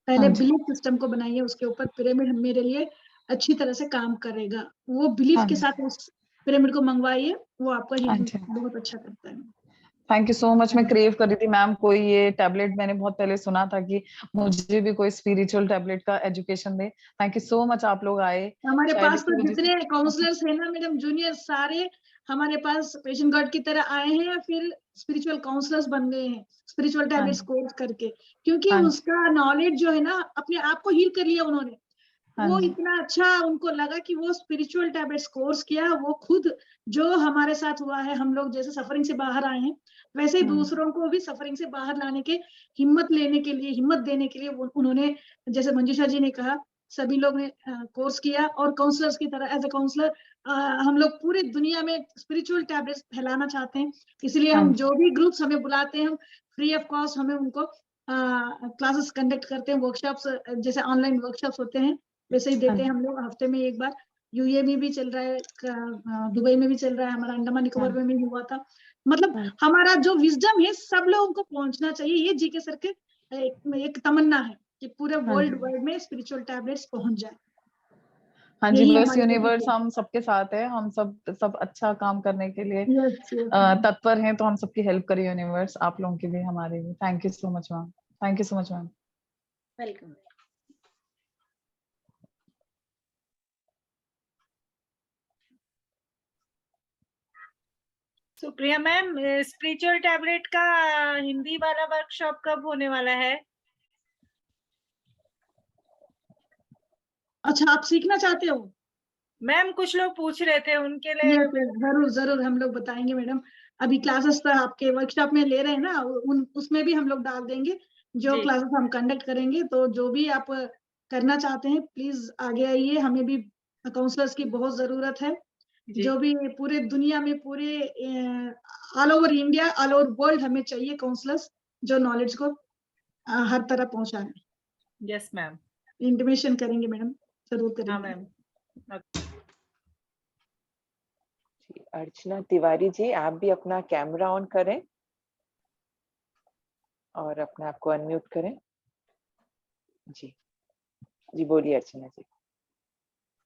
हाँ पहले जी, बिलीफ सिस्टम को बनाइए, उसके ऊपर पिरामिड मेरे लिए अच्छी तरह से काम करेगा। वो बिलीफ हाँ के जी, साथ उस पिरामिड को मंगवाइए, वो आपका हाँ हीलिंग जी। बहुत अच्छा करता है। Thank you so much. मैं क्रेव कर रही थी मैम कोई ये टैबलेट, मैंने बहुत पहले सुना था कि मुझे भी कोई स्पिरिचुअल टैबलेट का education they. Thank you so much आप लोग आए। हमारे शायद पास इसी तो वजह से जितने काउंसलर्स है ना मैडम, जूनियर सारे हमारे पास पेशेंट गार्ड की तरह आए हैं, या फिर स्पिरिचुअल काउंसलर्स बन गए हैं स्पिरिचुअल हाँ टैबलेट्स जी, कोर्स करके। क्योंकि हाँ जी, उसका नॉलेज जो है ना, अपने आप को हील कर लिया उन्होंने। हाँ वो जी, इतना अच्छा उनको लगा कि वो स्पिरिचुअल टैबलेट्स कोर्स किया। वो खुद जो हमारे साथ हुआ है, हम लोग जैसे सफरिंग से बाहर आए हैं, वैसे ही हम्म, दूसरों को भी सफरिंग से बाहर लाने के हिम्मत लेने के लिए, हिम्मत देने के लिए उन्होंने, जैसे मंजूषा जी ने कहा, सभी लोग ने कोर्स किया। और काउंसलर्स की तरह एज ए काउंसलर हम लोग पूरी दुनिया में स्पिरिचुअल टैबलेट्स फैलाना चाहते हैं। इसलिए हाँ हम जी, जो भी ग्रुप्स हमें बुलाते हैं, हम फ्री ऑफ कॉस्ट हमें उनको क्लासेस कंडक्ट करते हैं, वर्कशॉप्स, जैसे ऑनलाइन वर्कशॉप्स होते हैं वैसे ही हाँ देते हैं जी, हम लोग हफ्ते में एक बार। यूएई में भी चल रहा है, दुबई में भी चल रहा है, हमारा अंडमान हाँ निकोबार जी, में भी हुआ था। मतलब हाँ हमारा जो विजडम है सब लोगों को पहुंचना चाहिए। ये जीके सर के एक तमन्ना है कि पूरे हाँ जी, वर्ल्ड वाइड में स्पिरिचुअल टैबलेट्स पहुंच जाए। हाँ जी। यही बस हमारी कोशिश यूनिवर्स है। हम सबके साथ है। हम सब सब अच्छा काम करने के लिए यस यस मैम। तत्पर हैं, तो हम सबकी हेल्प करें यूनिवर्स, आप लोगों की भी हमारी भी। Thank you so much ma'am. Thank you so much ma'am. Welcome. Supriya ma'am, spiritual tablet का हिंदी वाला वर्कशॉप कब होने वाला है? अच्छा, आप सीखना चाहते हो? मैम कुछ लोग पूछ रहे थे, उनके लिए यस जरूर जरूर हम लोग बताएंगे मैडम। अभी क्लासेस तो आपके वर्कशॉप में ले रहे हैं ना, उसमें भी हम लोग डाल देंगे जो जी। क्लासेस हम कंडक्ट करेंगे। तो जो भी आप करना चाहते हैं प्लीज आगे आइए, हमें भी काउंसलर्स की बहुत जरूरत है। जी। जो भी पूरे दुनिया में पूरे all over India, all over world हमें चाहिए काउंसलर्स जो नॉलेज को हर तरह पहुंचाएं। Yes ma'am. इंटीमेशन करेंगे मैडम, जरूर हाँ करेंगे। मैम। जी, अर्चना तिवारी जी, आप भी अपना कैमरा ऑन करें और अपने आप को अनम्यूट करें। जी जी, बोलिए अर्चना जी।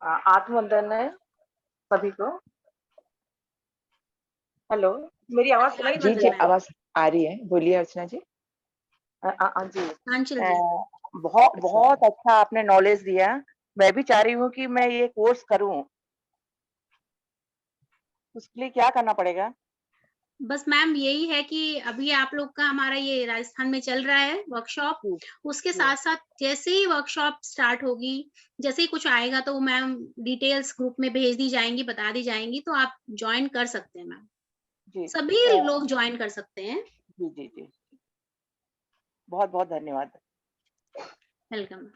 आत्मवंदन है सभी को। हेलो, मेरी आवाज सुनाई जी दे जी, रही है? आवाज आ रही है, बोलिए अर्चना जी। जी, आंचल जी। बहुत अच्छा। बहुत अच्छा आपने नॉलेज दिया। मैं भी चाह रही हूँ कि मैं ये कोर्स करूँ। उसके लिए क्या करना पड़ेगा? बस मैम यही है कि अभी आप लोग का हमारा ये राजस्थान में चल रहा है वर्कशॉप, जी, उसके जी। साथ-साथ जैसे ही वर्कशॉप स्टार्ट होगी, जैसे ही कुछ आएगा तो मैम डिटेल्स ग्रुप में भेज दी जाएँगी, बता दी जाएँगी, तो आप जॉइन कर सकते हैं मैम। जी, सभी लोग जॉइन कर सकते हैं। जी, जी, जी। बहुत-बहुत धन्यवाद। वेलकम।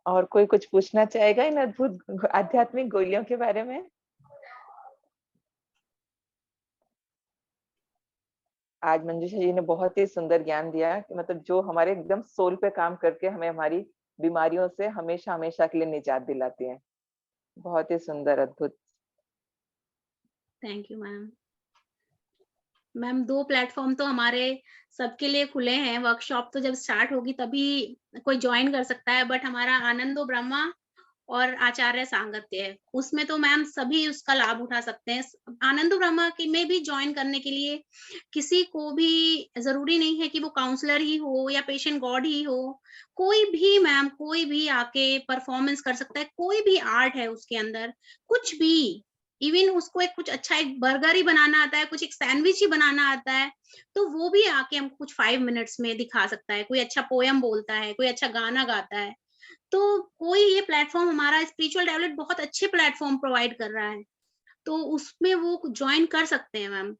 और कोई कुछ पूछना चाहेगा इन अद्भुत आध्यात्मिक गोलियों के बारे में? आज मंजूषा जी ने बहुत ही सुंदर ज्ञान दिया कि मतलब जो हमारे एकदम सोल पे काम करके हमें हमारी बीमारियों से हमेशा हमेशा के लिए निजात दिलाती है। बहुत ही सुंदर, अद्भुत। Thank you ma'am. Ma'am 2 platform तो हमारे सबके लिए खुले हैं, वर्कशॉप तो जब स्टार्ट होगी तभी कोई जॉइन कर सकता है, बट हमारा आनंदो ब्रह्मा और आचार्य सांगत्य है, उसमें तो मैम सभी उसका लाभ उठा सकते हैं। आनंदो ब्रह्मा की में भी जॉइन करने के लिए किसी को भी ज़रूरी नहीं है कि वो काउंसलर ही हो या पेशेंट गॉड ही हो, कोई भी मैम, कोई भी आके परफॉर्मेंस कर सकता है, कोई भी आर्ट है उसके अंदर, कुछ भी। इवन उसको एक कुछ अच्छा एक बर्गर ही बनाना आता है, कुछ एक सैंडविच ही बनाना आता है, तो वो भी आके हमको कुछ 5 मिनट्स में दिखा सकता है। कोई अच्छा पोएम बोलता है, कोई अच्छा गाना गाता है। तो कोई ये प्लेटफ़ॉर्म हमारा स्पिरिचुअल टैबलेट बहुत अच्छे प्लेटफ़ॉर्म प्रोवाइड कर रहा है, तो उसमें वो जॉइन कर सकते हैं मैम।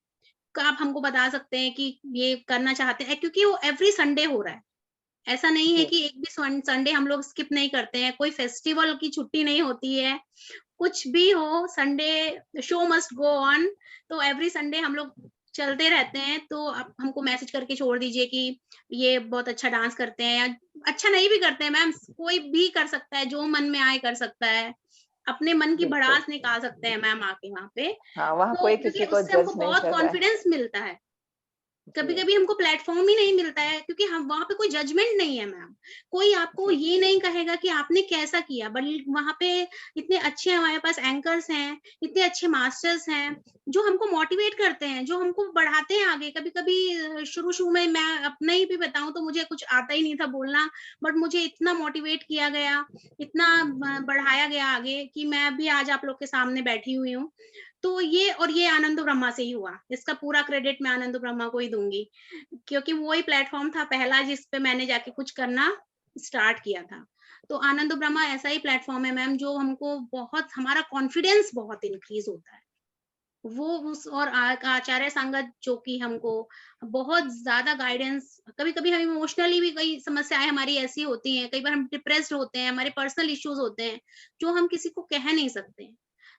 आप हमको बता सकते हैं कि ये करना चाहते हैं क्योंकि वो एवरी संडे हो रहा है। ऐसा नहीं है जी, कि एक भी संडे हम लोग स्किप नहीं करते हैं, कोई फेस्टिवल की छुट्टी नहीं होती है, कुछ भी हो Sunday show must go on, तो एवरी संडे हम लोग चलते रहते हैं। तो आप हमको मैसेज करके छोड़ दीजिए कि ये बहुत अच्छा डांस करते हैं या अच्छा नहीं भी करते हैं मैम, कोई भी कर सकता है, जो मन में आए कर सकता है। अपने मन की बिल्कुल। भड़ास निकाल सकते हैं मैम आके वहाँ पे। हाँ, वहाँ तो कोई क्योंकि किसी को उससे हमको जज नहीं बहुत कर रहा है। कॉन्फिडेंस मिलता है। जी, कभी-कभी हमको प्लेटफ़ॉर्म ही नहीं मिलता है क्योंकि हम वहाँ पे कोई जजमेंट नहीं है मैम। कोई आपको जी, ये नहीं कहेगा कि आपने कैसा किया, बल वहाँ पे इतने अच्छे हमारे पास एंकर्स हैं, इतने अच्छे मास्टर्स हैं, जो हमको मोटिवेट करते हैं, जो हमको बढ़ाते हैं आगे। कभी-कभी शुरू-शुरू में मैं अपना ही भी बताऊँ तो मुझे कुछ आता ही नहीं था बोलना, बट मुझे इतना मोटिवेट किया गया, इतना बढ़ाया गया आगे कि मैं अभी आज आप लोग के सामने बैठी हुई हूँ। तो ये आनंद ब्रह्मा से ही हुआ। इसका पूरा क्रेडिट मैं आनंद ब्रह्मा को ही दूँगी। क्योंकि वो ही प्लेटफ़ॉर्म था पहला जिस पे मैंने जाके कुछ करना स्टार्ट किया था। तो आनंद ब्रह्मा ऐसा ही प्लेटफ़ॉर्म है मैम जो हमको बहुत हमारा कॉन्फिडेंस बहुत इंक्रीज़ होता है। वो उस और आचार्य संगत जो कि हमको बहुत ज़्यादा गाइडेंस कभी-कभी हम इमोशनली भी कई समस्याएँ हमारी ऐसी होती हैं, कई बार हम डिप्रेस्ड होते हैं, हमारे पर्सनल इश्यूज़ होते हैं, जो हम किसी को कह नहीं सकते हैं।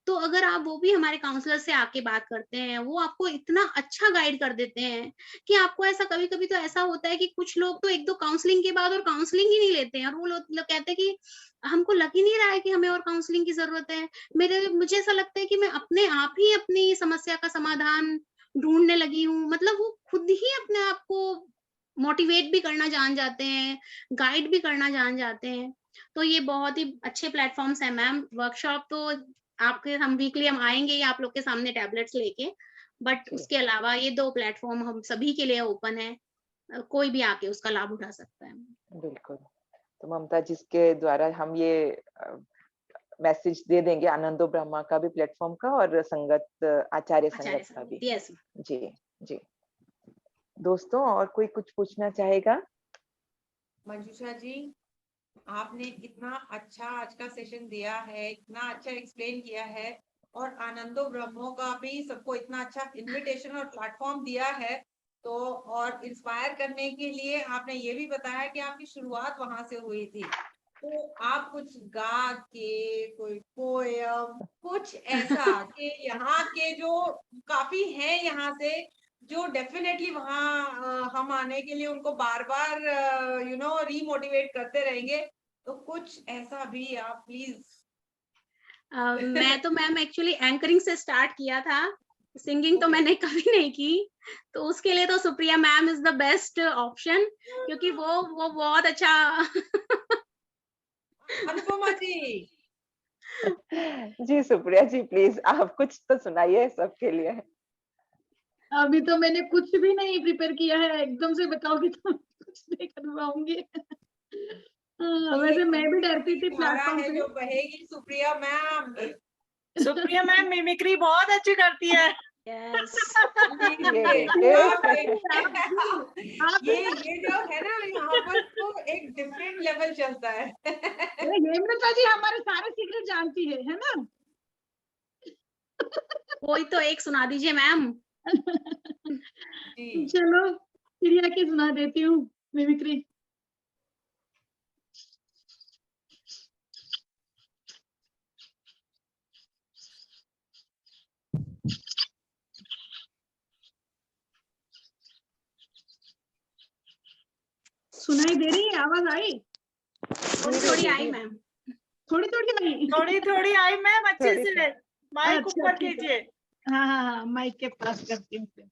तो अगर आप वो भी हमारे काउंसलर से आके बात करते हैं, वो आपको इतना अच्छा गाइड कर देते हैं, कि आपको ऐसा कभी-कभी तो ऐसा होता है कि कुछ लोग तो 1-2 काउंसलिंग के बाद और काउंसलिंग ही नहीं लेते हैं और वो लोग कहते हैं कि हमको लग ही नहीं रहा है कि हमें और काउंसलिंग की ज़रूरत है। मुझे ऐसा लगता है कि मैं अपने आप ही अपनी समस्या का समाधान ढूँढने लगी हूँ। मतलब वो खुद ही अपने आप को मोटिवेट भी करना जान जाते हैं, गाइड भी करना जान जाते हैं। तो ये बहुत ही अच्छे प्लेटफ़ॉर्म्स हैं मैम। वर्कशॉप तो आपके हम वीकली हम आएँगे ही आप लोग के सामने टैबलेट्स लेके। बट जी, उसके अलावा ये 2 प्लेटफ़ॉर्म हम सभी के लिए ओपन है। कोई भी आके उसका लाभ उठा सकता है। बिल्कुल। तो ममता जिसके द्वारा हम ये मैसेज दे देंगे आनंदो ब्रह्मा का भी प्लेटफ़ॉर्म का और संगत आचार्य आचार्य संगत का संगत, भी। यस। जी, जी। दोस्तों और कोई कुछ पूछना चाहेगा? मंजूषा जी, आपने इतना अच्छा आज का सेशन दिया है, इतना अच्छा एक्सप्लेन किया है, और आनंदो ब्रह्मो का भी सबको इतना अच्छा इनविटेशन और प्लेटफॉर्म दिया है, तो और इंस्पायर करने के लिए आपने ये भी बताया कि आपकी शुरुआत वहां से हुई थी, तो आप कुछ गा के कोई पोयम कुछ ऐसा कि यहाँ के जो काफी हैं यहाँ से जो डेफिनेटली वहाँ हम आने के लिए उनको बार बार रीमोटिवेट करते रहेंगे, तो कुछ ऐसा भी आप प्लीज। मैं तो मैम एक्चुअली एंकरिंग से स्टार्ट किया था, सिंगिंग तो मैंने कभी नहीं की, तो उसके लिए तो Supriya ma'am is the best option, क्योंकि वो बहुत अच्छा अनुपमा जी। जी सुप्रिया जी, प्लीज आप कुछ तो सुनाइए सबके लिए। अभी तो मैंने कुछ भी नहीं प्रिपेयर किया है, एकदम से बताओगे तो कुछ नहीं कर पाऊंगी। वैसे मैं भी डरती थी प्लेटफॉर्म पे। जो बहेगी Supriya ma'am. Supriya ma'am mimicry बहुत अच्छी करती है। यस ये जो है ना यहाँ पर तो एक डिफरेंट लेवल चलता है। हेमलता जी हमारे सारे सीक्रेट जानती है ना? कोई तो एक सुना दीजिए मैम। चलो प्रिया की सुना देती हूँ मिमिक्री। सुनाई दे रही है? आवाज आई? थोड़ी थोड़ी आई मैम। थोड़ी थोड़ी आई? थोड़ी थोड़ी आई मैम, अच्छे से माइक अच्छा, ऊपर ठीक है। कीजिए। हाँ हाँ हाँ, माइक के पास करती हूँ फिर।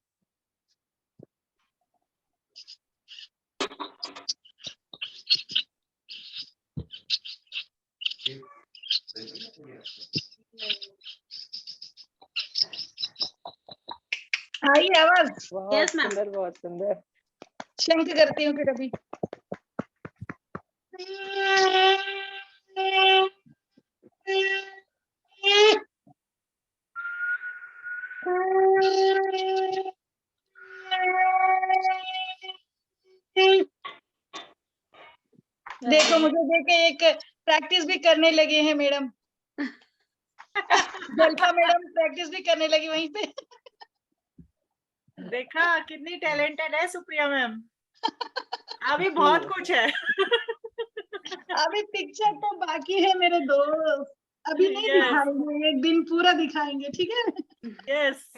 आई आवाज? बहुत सुंदर, बहुत सुंदर। शंख करती हूँ फिर अभी। देखो मुझे देख के एक प्रैक्टिस भी करने लगे हैं मैडम। जलपा मैडम प्रैक्टिस भी करने लगी वहीं पे। देखा कितनी टैलेंटेड है सुप्रिया मैम। अभी बहुत कुछ है। अभी पिक्चर तो बाकी है मेरे दोस्त, अभी नहीं दिखाएंगे, एक दिन पूरा दिखाएंगे, ठीक है? यस।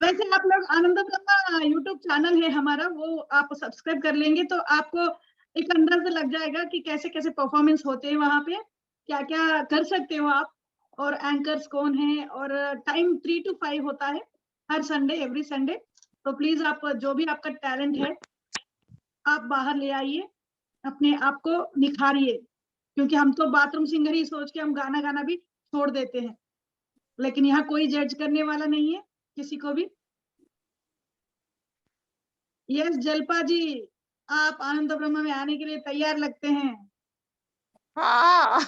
वैसे आप लोग आनंद ब्रह्मा यूट्यूब चैनल है हमारा, वो आप सब्सक्राइब कर लेंगे तो आपको एक अंदाजा लग जाएगा कि कैसे कैसे परफॉर्मेंस होते हैं वहां पे, क्या क्या कर सकते हो आप, और एंकर्स कौन है, और टाइम 3 to 5 होता है हर संडे, एवरी संडे। तो प्लीज आप जो भी आपका टैलेंट है आप बाहर ले आइए, अपने आप को निखारिए, क्योंकि हम तो बाथरूम सिंगर ही सोच के हम गाना गाना भी छोड़ देते हैं, लेकिन यहाँ कोई जज करने वाला नहीं है किसी को भी। यस जलपा जी, आप आनंद ब्रह्म में आने के लिए तैयार लगते हैं। हाँ।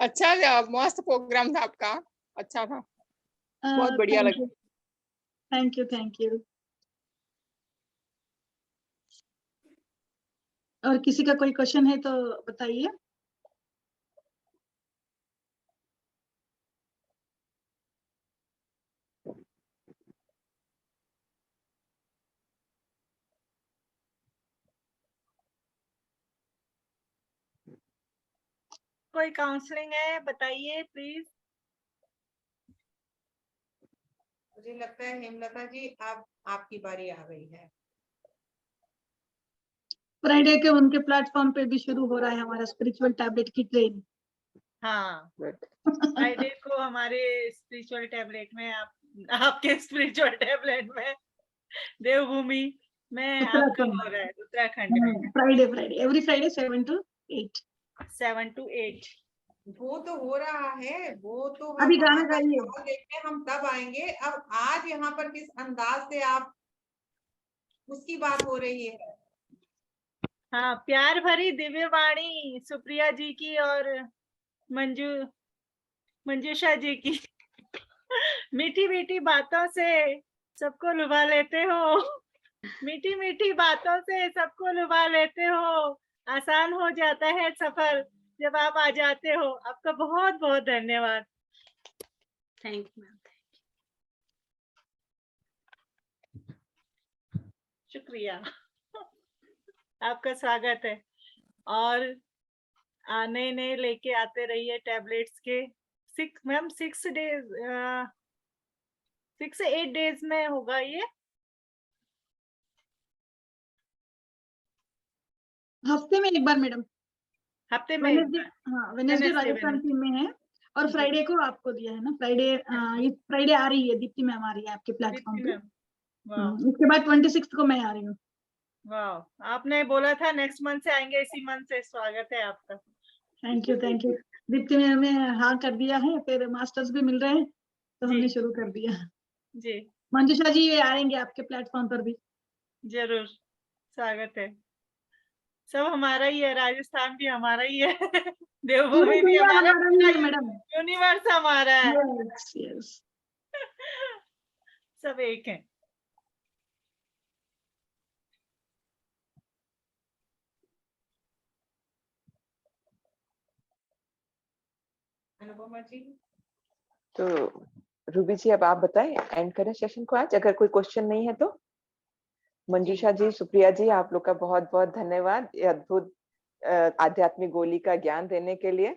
अच्छा, मस्त प्रोग्राम था आपका, अच्छा था, बहुत बढ़िया लगा। Thank you thank you. और किसी का कोई क्वेश्चन है तो बताइए। कोई काउंसलिंग है बताइए प्लीज। मुझे लगता है हेमलता जी अब आपकी बारी आ गई है। फ्राइडे के उनके प्लेटफॉर्म पे भी शुरू हो रहा है हमारा स्पिरिचुअल टैबलेट की ट्रेन। हाँ, फ्राइडे को हमारे स्पिरिचुअल टैबलेट में आपके स्पिरिचुअल टैबलेट में देवभूमि में आपका हो रहा है उत्तराखंड में। Friday every Friday 7 to 8। 7 to 8 वो तो हो रहा है, वो तो अभी हम गाना आपका गाइए। स्टॉल देखने हम तब आएंगे। अब आज यहाँ पर किस अंदाज से आप उसकी बात हो रही है। हाँ, प्यार भरी दिव्य वाणी सुप्रिया जी की और मंजूषा जी की मीठी मीठी बातों से सबको लुभा लेते हो, मीठी मीठी बातों से सबको लुभा लेते हो, आसान हो जाता है सफर जब आप आ जाते हो। आपका बहुत बहुत धन्यवाद। Thank you ma'am. शुक्रिया। आपका स्वागत है और नए नए लेके आते रहिए टैबलेट्स के। 6 डेज 6 से 8 डेज में होगा ये। हफ्ते में एक बार मैडम, हफ्ते में एक वेनेसडे, बार। हाँ Wednesday Wednesday, Rajasthan Wednesday। Team में है और जी। फ्राइडे को आपको दिया है ना, फ्राइडे ये फ्राइडे आ रही है, दीप्ति मैम आ रही है आपके प्लेटफॉर्म दीप्ति पे। मैम, वाह इसके बाद 26 को मैं आ रही हूँ। वाह, आपने बोला था नेक्स्ट मंथ से आएंगे, इसी मंथ से स्वागत है आपका। थैंक यू दीप्ति मैम ने हाँ कर दिया है, फिर मास्टर्स भी मिल रहे हैं तो जी। हमने शुरू कर दिया। जी मंजूषा जी ये आएंगे आपके प्लेटफॉर्म पर भी। जरूर, स्वागत है। सब हमारा ही है, राजस्थान भी हमारा ही है, देवभूमि पूरी भी दुनिया हमारा हमारा ही है मैडम। यूनिवर्स हमारा है। Yes yes. सब एक है। अनुपमा जी, तो रूबी जी अब आप बताएं, एंड करें सेशन को आज, अगर कोई क्वेश्चन नहीं है तो। मंजूषा जी, सुप्रिया जी, आप लोग का बहुत बहुत धन्यवाद ये अद्भुत आध्यात्मिक गोली का ज्ञान देने के लिए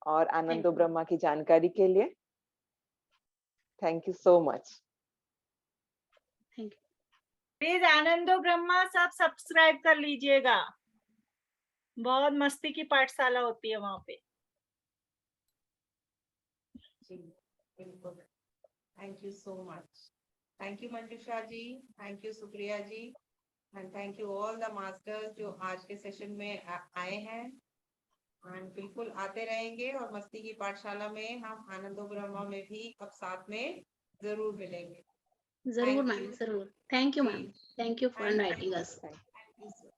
और आनंदो ब्रह्मा की जानकारी के लिए। Thank you so much. Thank you. Please Anando Brahma सब सब्सक्राइब कर लीजिएगा, बहुत मस्ती की पाठशाला होती है वहां पे। जी बिल्कुल। Thank you so much. Thank you Manjusha ji, thank you Supriya ji, and thank you all the masters जो आज के सेशन में आए हैं। एंड बिल्कुल आते रहेंगे और मस्ती की पाठशाला में हम आनंदो ब्रह्मा में भी अब साथ में जरूर मिलेंगे। जरूर Thank मैम, you. जरूर। थैंक यू जी। Ma'am, thank you for Thank you. Inviting us. Thank you, sir.